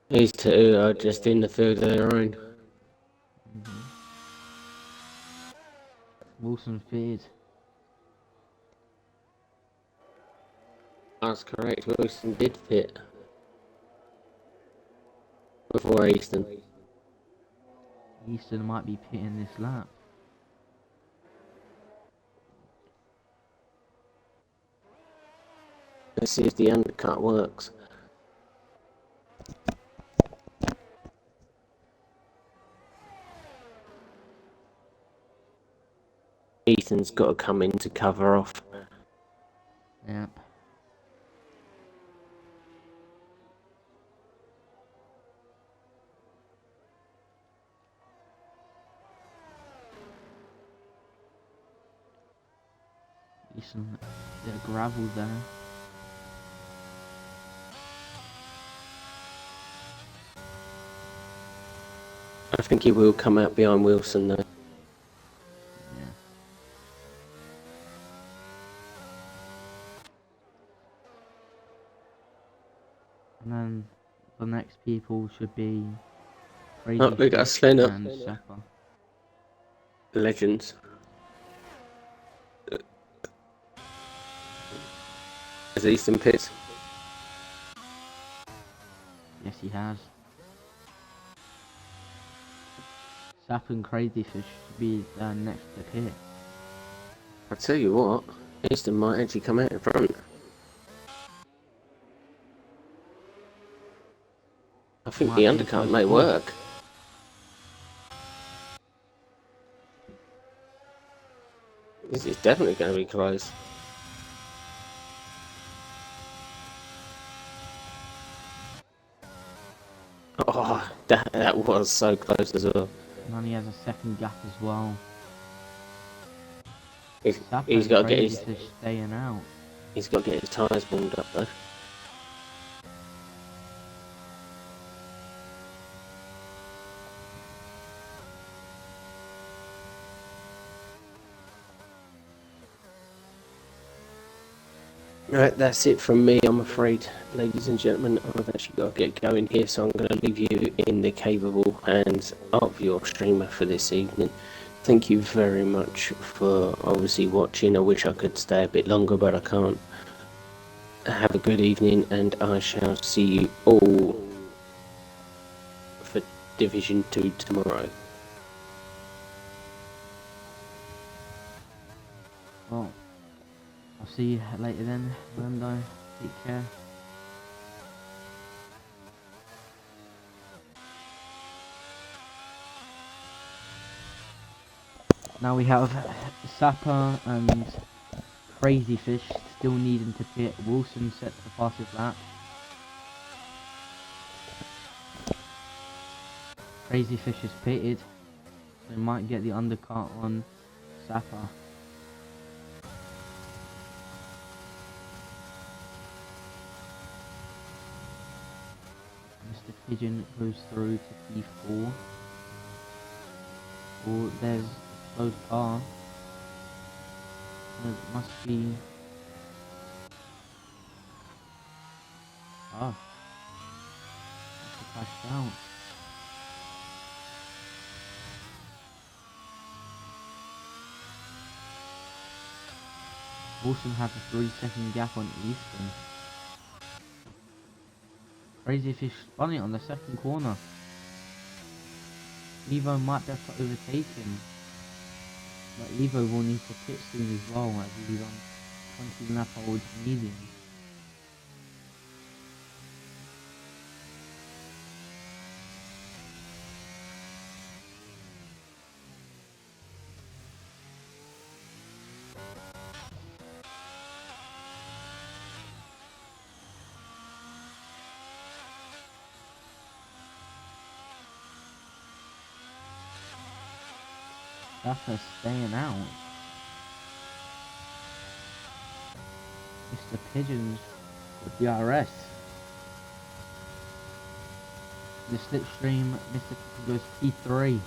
These two are just in the field of their own. Wilson feared. That's correct, Wilson did fit before Easton. Easton might be pitting this lap. Let's see if the undercut works. Ethan's got to come in to cover off. Yep. Easton, bit of gravel there. I think he will come out behind Wilson though. Yeah. And then the next people should be Crazy Oh, we got a Fish Slender. and Shepper. Legends. Has Easton pits? Yes, he has. Sap and Crazy Fish should be next to pit. I tell you what, Easton might actually come out in front. I think Might the be a undercut close may call. work. This is definitely going to be close. Oh, that was so close as well. And then he has a second gap as well. Sap He's and got to get Crazy his Fish staying out. tyres warmed up though. Right, that's it from me, I'm afraid, ladies and gentlemen. I've actually got to get going here, so I'm going to leave you in the capable hands of your streamer for this evening. Thank you very much for obviously watching. I wish I could stay a bit longer, but I can't. Have a good evening, and I shall see you all for Division 2 tomorrow. Well, I'll see you later then, Lando. Take care. Now we have Sapper and Crazy Fish still needing to pit. Wilson set the fastest lap. Crazy Fish is pitted, so he might get the undercut on Sapper. Mr. Pigeon goes through to P4. Oh, there's a close car. It must be... Oh. It's crashed out. Wilson has a 3-second gap on Easton. Crazy Fish spun it on the second corner. Evo might be able to overtake him. But Evo will need to pit soon as well, as he's on 20 lap old medium. Saka staying out. Mr. Pigeons with the RS. The slipstream, Mr. Pigeon goes P3.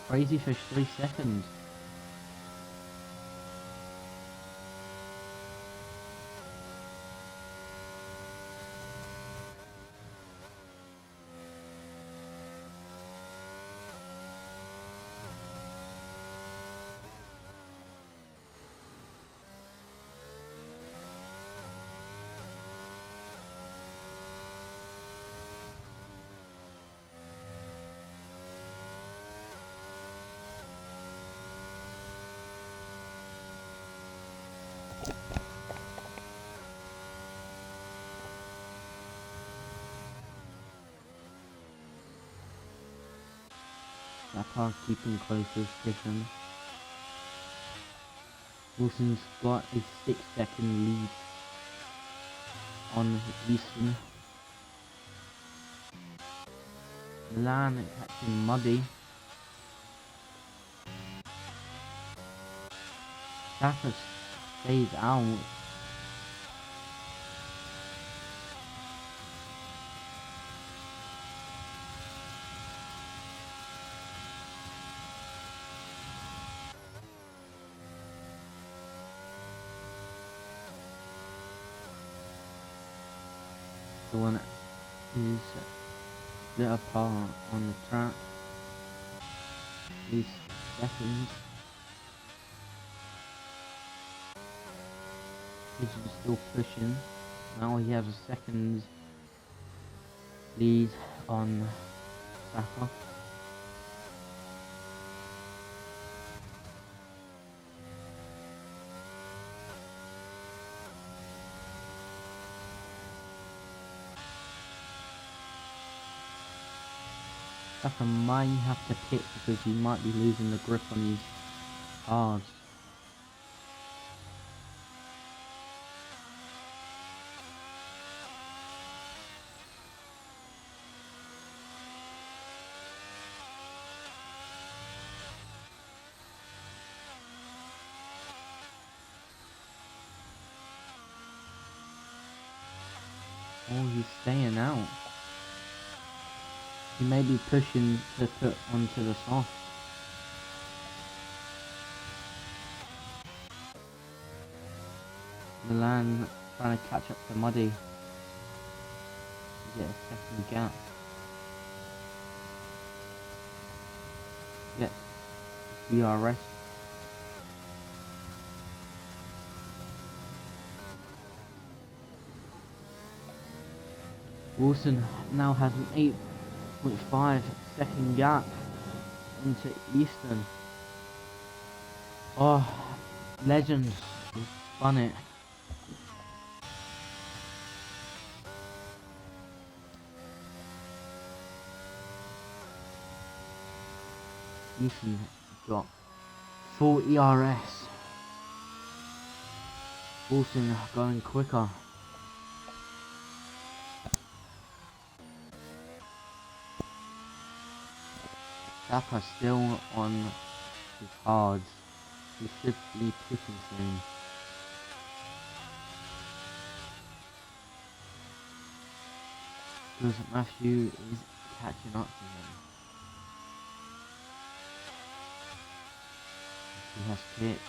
Crazy Fish 3 seconds. Saka keeping close to his Pigeon. Wilson's got a 6-second lead on Easton. Milan catching Muddy. Saka stays out. The one is split apart on the track. These seconds. Pigeon still pushing. Now he has a second lead on Saka. Saka might have to pit because he might be losing the grip on these cars. Oh, he's staying out. He may be pushing to put onto the soft. Milan trying to catch up to Muddy. Get a second gap. Get DRS. Wilson now has an 8.5 second gap into Eastern. Oh, Legends spun it. Eastern got full ERS. Wilson going quicker. Saka still on his cards. He should be pitting soon. Because Matthew is catching up to him. He has pit.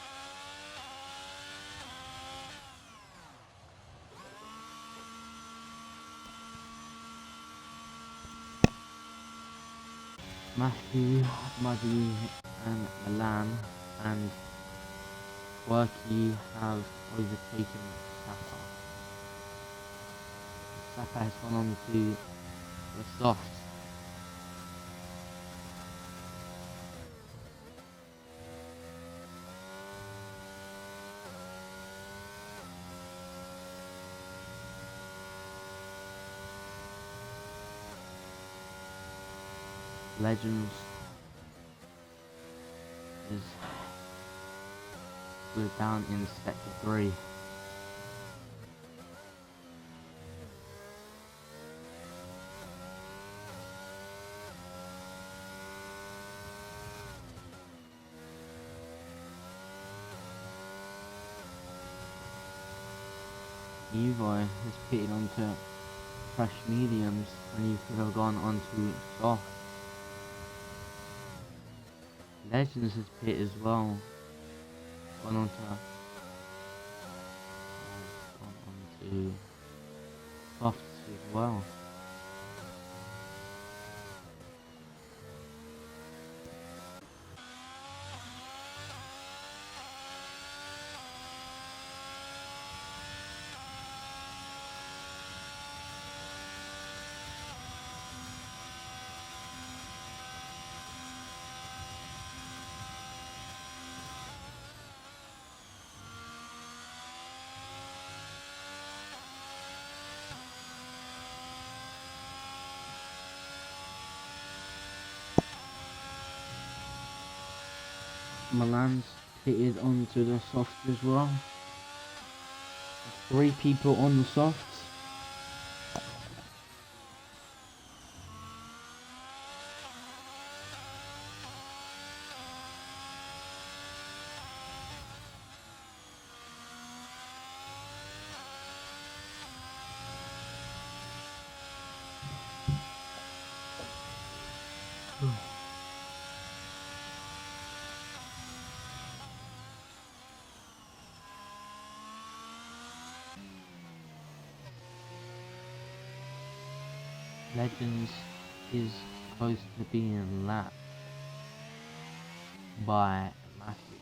Matthew, Muddy and Milan and Quirky have overtaken Saka. Saka has gone on to the soft. Legends is we're down in sector 3. Evo has pitted onto fresh mediums when you could have gone onto soft. Legends has pit as well. Gone onto softs as well. Milan's pitted onto the soft as well. 3 people on the softs. Legends is close to being lapped by Matthew.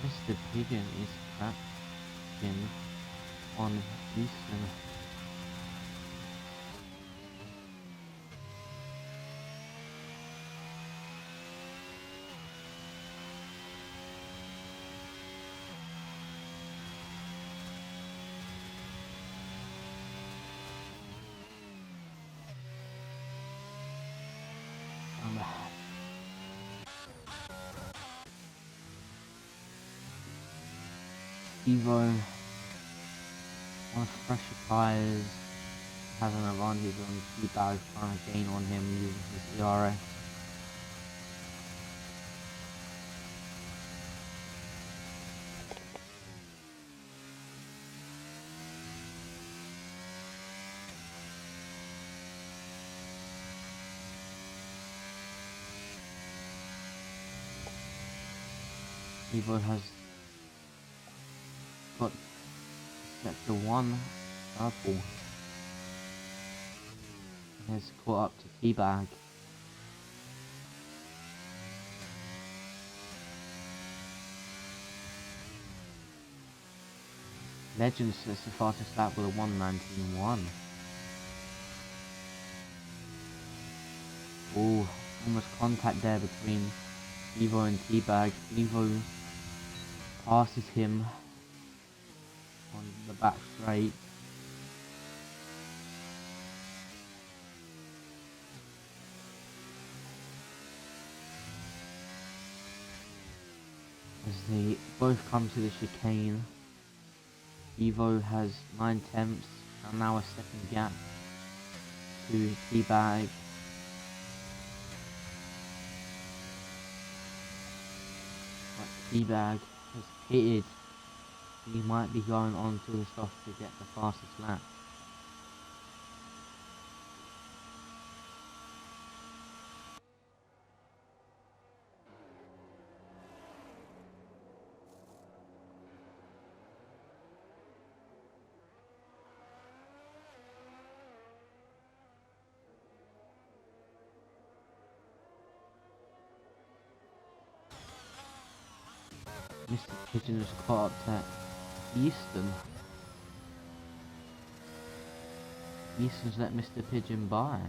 Mr. Pigeon is cracking on Houston. Evo on fresher tires has an advantage on T-Bag trying to gain on him using his ERS. Evo has got sector 1 purple. Has caught up to T-Bag. Legends sets the fastest lap with a 1:19.1. Oh, almost contact there between Evo and T-Bag. Evo passes him on the back straight. As they both come to the chicane, Evo has 9/10 and now a second gap to T-Bag. But T-Bag has pitted. He might be going on to the soft to get the fastest lap. Mr. Pigeon has caught up to Easton. Easton's let Mr. Pigeon by.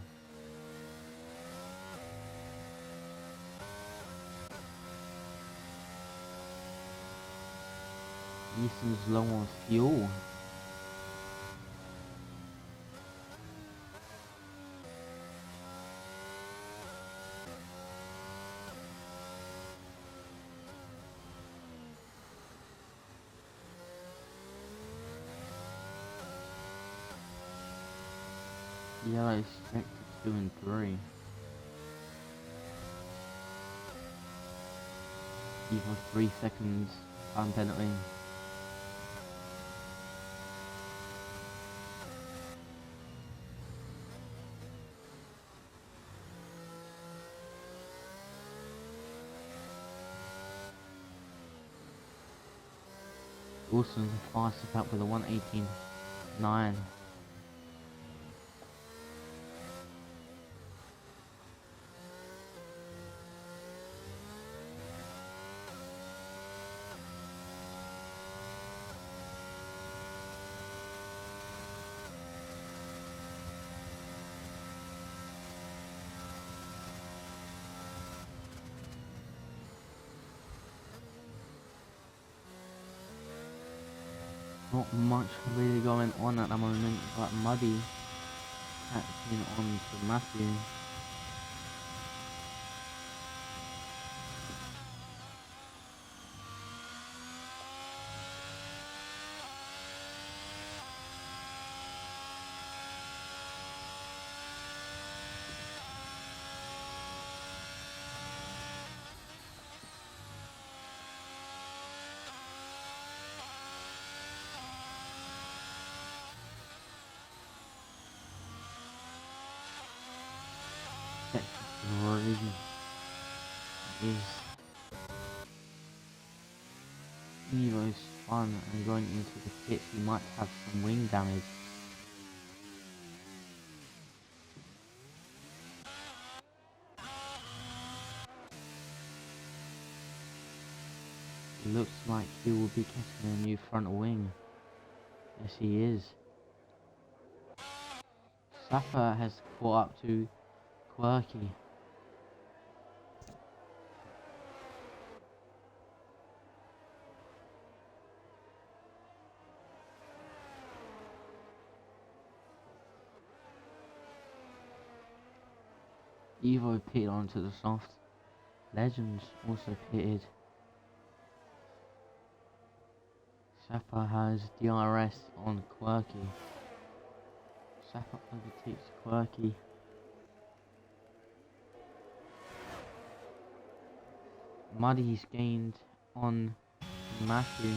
Easton's low on fuel. Yellow sector 2 and 3. Even 3 seconds time penalty. Wilson's the fastest up with a 1:18.9. Not much really going on at the moment, but Muddy catching on to Matthew. Really is Evo's fun, and going into the pits he might have some wing damage. It looks like he will be getting a new front wing. Yes, he is. Sapper has caught up to Quirky. Evo pitted onto the soft. Legends also pitted. Sapper has DRS on Quirky. Sapper overtakes Quirky. Muddy's gained on Matthew.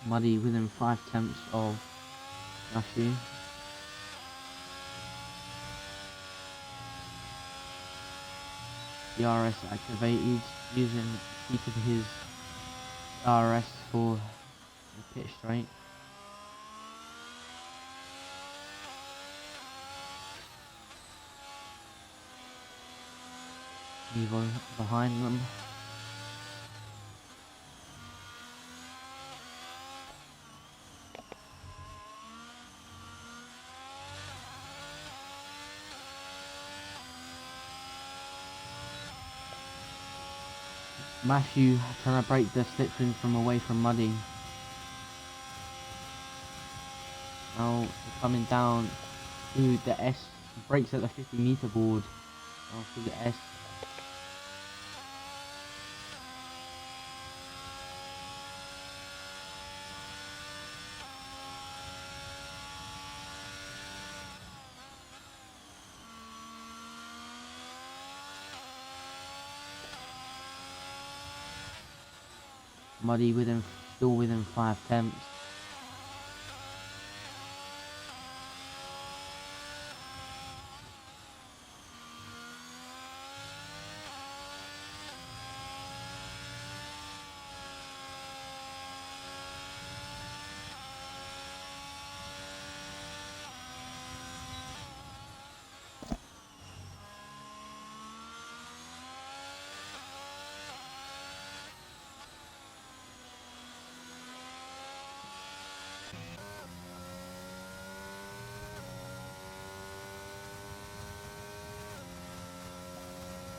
Muddy within 5/10 of Matthew. DRS activated, using keeping his DRS for the pit straight. Evo behind them. Matthew trying to break the slip from away from Muddy. Now coming down to the S, breaks at the 50-meter board after the S. Muddy still within 5/10.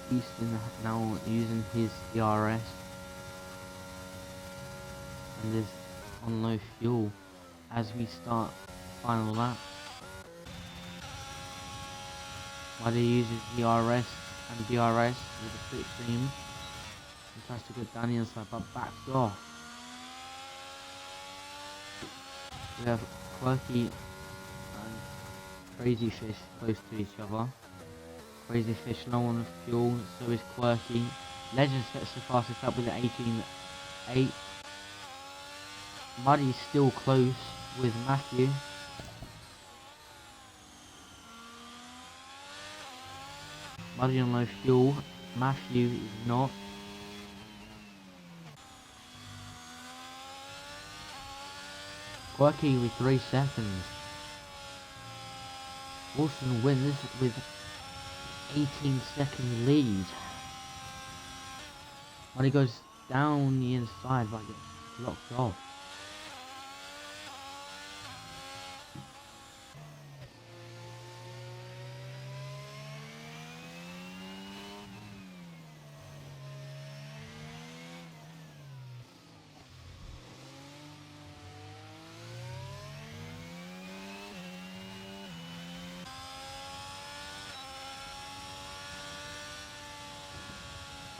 Easton now using his DRS and is on low fuel as we start final lap. Muddy uses the RS and DRS with a slipstream. He tries to go down the inside but backs off. We have Quirky and Crazy Fish close to each other. Crazy Fish low on fuel, so is Quirky. Legend sets the fastest up with an 18.8. Muddy's still close with Matthew. Muddy on low fuel, Matthew is not. Quirky with 3 seconds. Wilson wins with 18-second lead. Muddy goes down the inside but gets locked off.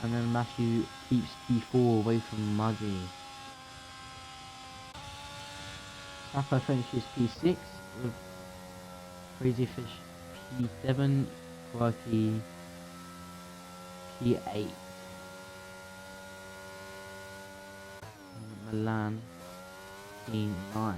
And then Matthew keeps P4 away from Muddy. Sapper finishes P6 with Crazy Fish P7, Quirky P8. And Milan P9.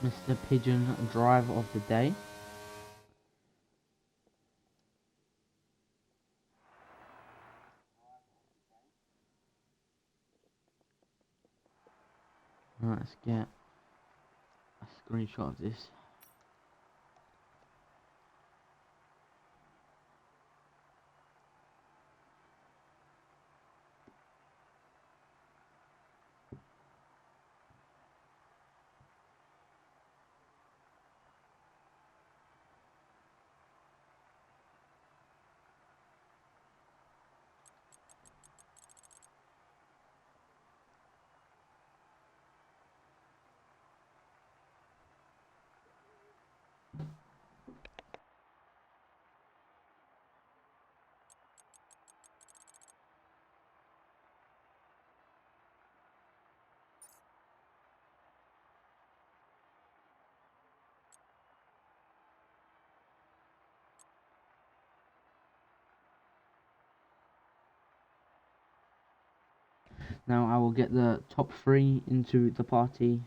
Mr. Pigeon drive of the day. Let's get a screenshot of this. Now I will get the top 3 into the party.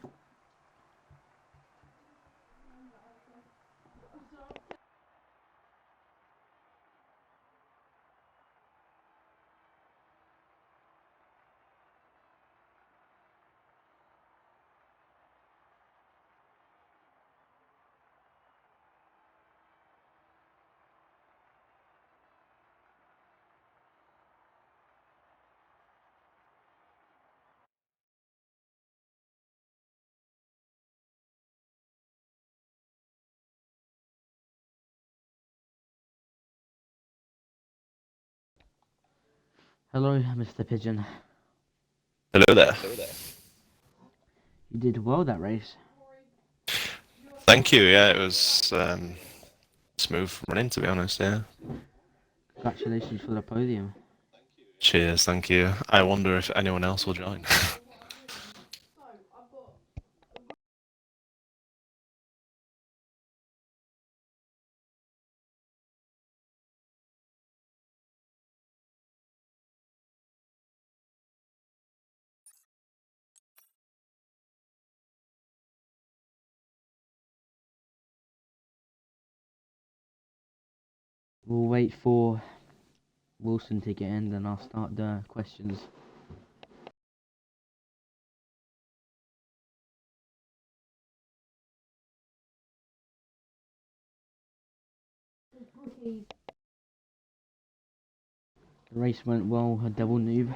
Hello, Mr. Pigeon. Hello there. You did well that race. Thank you. Yeah, it was smooth running, to be honest. Yeah. Congratulations for the podium. Cheers. Thank you. I wonder if anyone else will join. We'll wait for Wilson to get in, then I'll start the questions. The race went well, a double noob.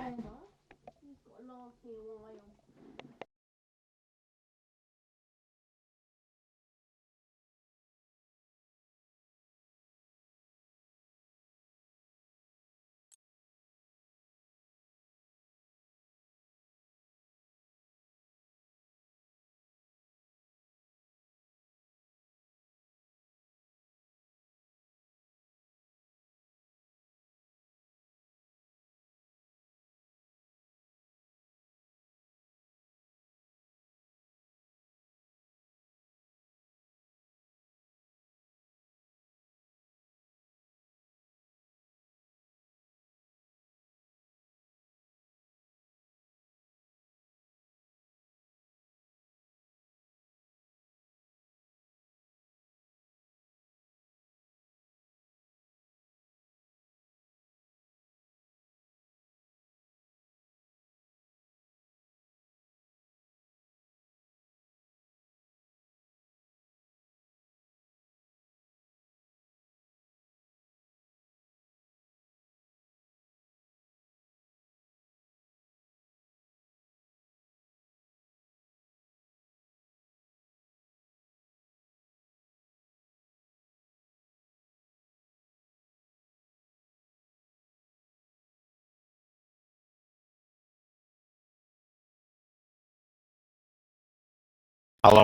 How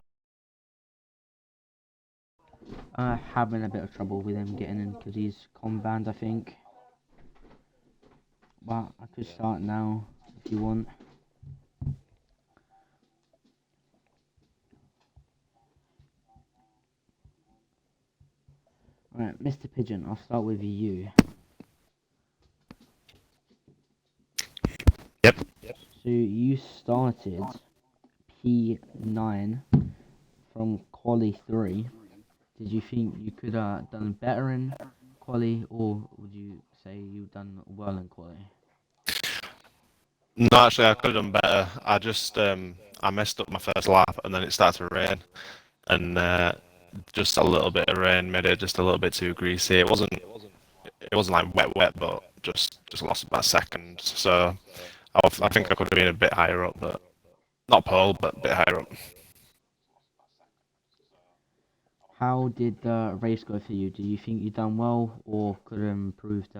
long? Having a bit of trouble with him getting in because he's con banned, I think. But I could start now if you want. Alright, Mr. Pigeon, I'll start with you. Yep. So you started P9 from Quali 3. Did you think you could have done better in Quali, or would you say you've done well in Quali? No, actually, I could have done better. I just I messed up my first lap, and then it started to rain, and just a little bit of rain made it just a little bit too greasy. It wasn't like wet, but just lost about a second. So I think I could have been a bit higher up, but not pole, but a bit higher up. How did the race go for you? Do you think you done well, or could have improved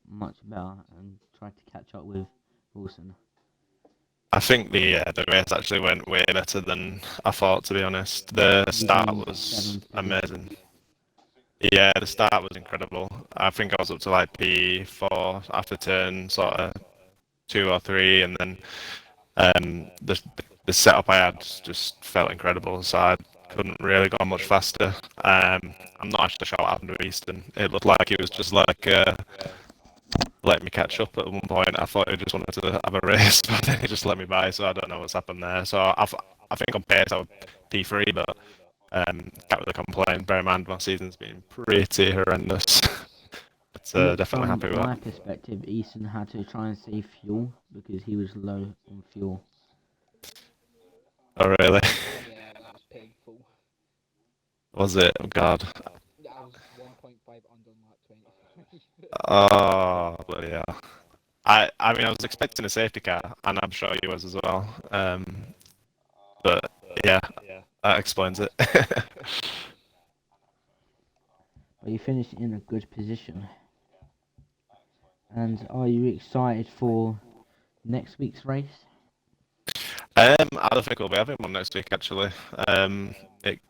much better and tried to catch up with Wilson? I think the race actually went way better than I thought, to be honest. The start was amazing. Yeah, the start was incredible. I think I was up to like P4 after turn sort of 2 or 3, and then the setup I had just felt incredible, so I couldn't really go much faster. I'm not actually sure what happened to Easton. It looked like he was just like letting me catch up at one point. I thought he just wanted to have a race, but then he just let me by, so I don't know what's happened there. So I think on pace I was P3, but can't really complain. Bear in mind my season's been pretty horrendous. But definitely happy with that. From my that. perspective, Easton had to try and save fuel because he was low on fuel. Oh really? Yeah, that was painful. Was it? Oh god. I was 1.5 under on lap 25. Oh bloody hell. I mean I was expecting a safety car, and I'm sure you was as well. But yeah, that explains it. But you finished in a good position. And are you excited for next week's race? I don't think we'll be having one next week actually. It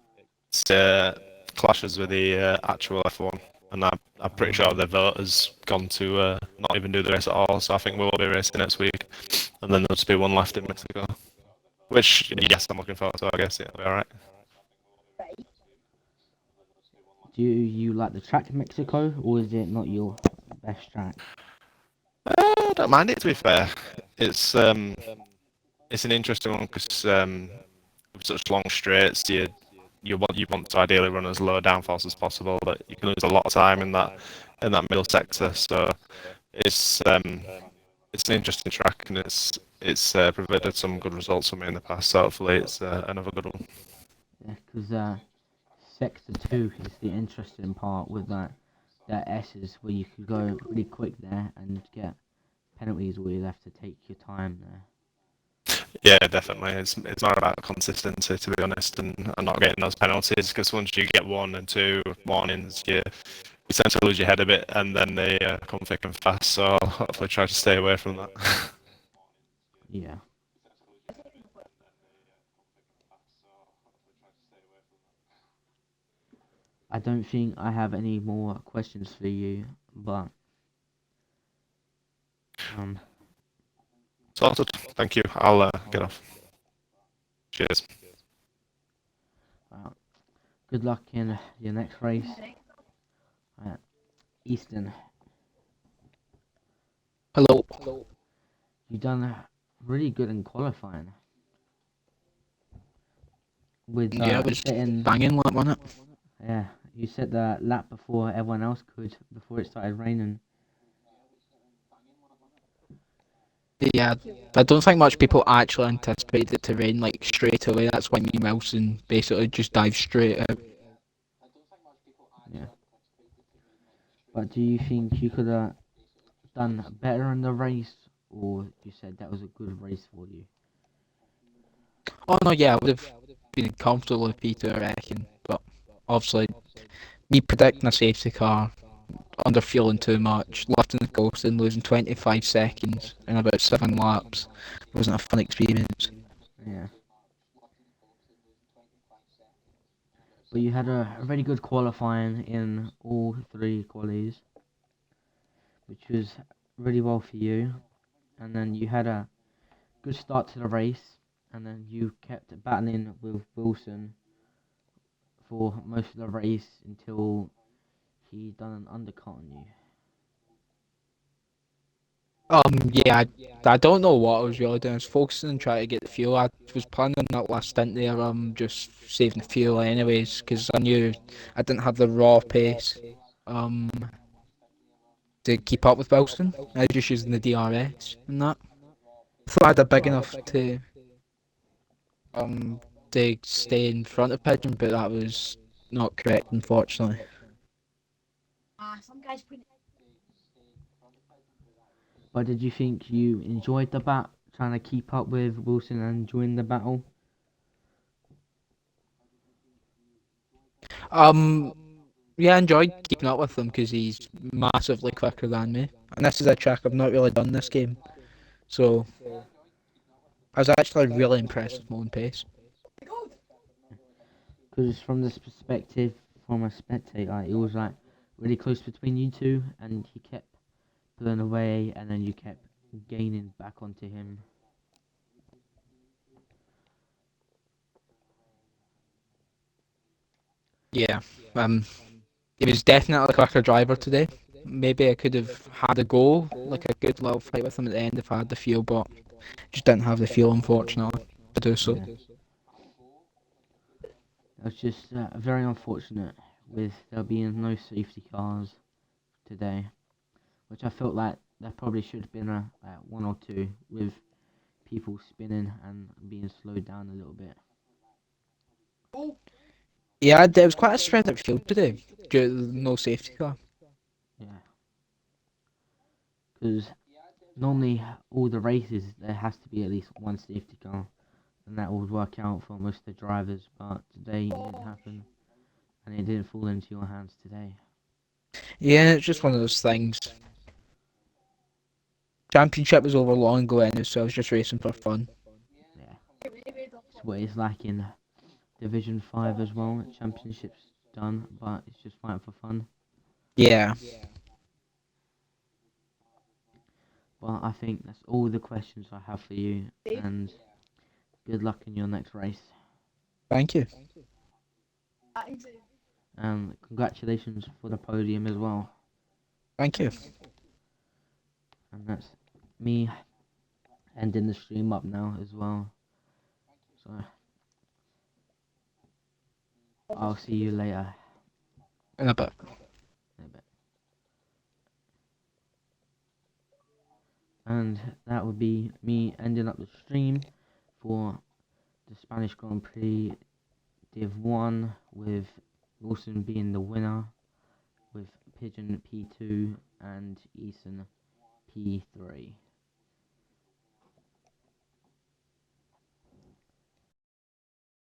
clashes with the actual F1, and I'm pretty sure the vote has gone to not even do the race at all. So I think we will be racing next week, and then there'll just be one left in Mexico. Which yes, I'm looking forward to. I guess it'll be all right. Do you like the track in Mexico, or is it not your best track? I don't mind it, to be fair. It's an interesting one because with such long straights, you want to ideally run as low downforce as possible, but you can lose a lot of time in that middle sector. So it's an interesting track, and it's provided some good results for me in the past. So hopefully it's another good one. Yeah, because Sector 2 is the interesting part with that S's where you could go really quick there and get penalties where you have to take your time there. Yeah, definitely. It's more about consistency, to be honest, and not getting those penalties, because once you get 1 and 2 warnings, you tend to lose your head a bit, and then they come thick and fast. So hopefully try to stay away from that. Yeah. I don't think I have any more questions for you, but Sorted. Thank you. I'll get off. Cheers. Good luck in your next race. Easton. Hello. You done really good in qualifying. With Yeah, it was setting, banging like, wasn't it? yeah, you set the lap before everyone else could, before it started raining. Yeah, I don't think much people actually anticipated it to rain like straight away. That's why me and Wilson basically just dived straight out. Yeah. But do you think you could have done better in the race, or you said that was a good race for you? Oh no, yeah, I would have been comfortable with Peter, I reckon. But obviously, me predicting a safety car, under fueling too much, lifting the coast and losing 25 seconds in about 7 laps wasn't a fun experience. Yeah. But you had a very good qualifying in all three qualies, which was really well for you. And then you had a good start to the race, and then you kept battling with Wilson for most of the race until he done an undercut on you. Yeah, I don't know what I was really doing. I was focusing on trying to get the fuel. I was planning on that last stint there, just saving the fuel anyways, because I knew I didn't have the raw pace, um, to keep up with Wilson. I was just using the DRS and that. I thought I had a big enough um, to stay in front of Pigeon, but that was not correct, unfortunately. But did you think you enjoyed the trying to keep up with Wilson and enjoying the battle? Um, yeah, I enjoyed keeping up with him because he's massively quicker than me. And this is a track I've not really done this game, so I was actually really impressed with my own pace. Because from this perspective, from a spectator, it was like really close between you two, and he kept pulling away, and then you kept gaining back onto him. Yeah, he was definitely a quicker driver today. Maybe I could have had a go, like a good little fight with him at the end if I had the fuel, but just didn't have the fuel, unfortunately, to do so. Yeah. It was just very unfortunate with there being no safety cars today, which I felt like there probably should have been a one or two with people spinning and being slowed down a little bit. Yeah, there was quite a spread out field today due to no safety car. Yeah, because normally all the races there has to be at least one safety car, and that would work out for most of the drivers. But today it didn't happen, and it didn't fall into your hands today. Yeah, it's just one of those things. Championship was over long ago anyway, so I was just racing for fun. Yeah, it's what it's like in Division 5 as well. Championships done, but it's just fighting for fun. Yeah, Well, I think that's all the questions I have for you, and good luck in your next race. thank you. Congratulations for the podium as well. Thank you. And that's me ending the stream up now as well. So I'll see you later. In a bit. In a bit. And that would be me ending up the stream for the Spanish Grand Prix Div 1 with Wilson being the winner, with Pigeon P2 and Eason P3.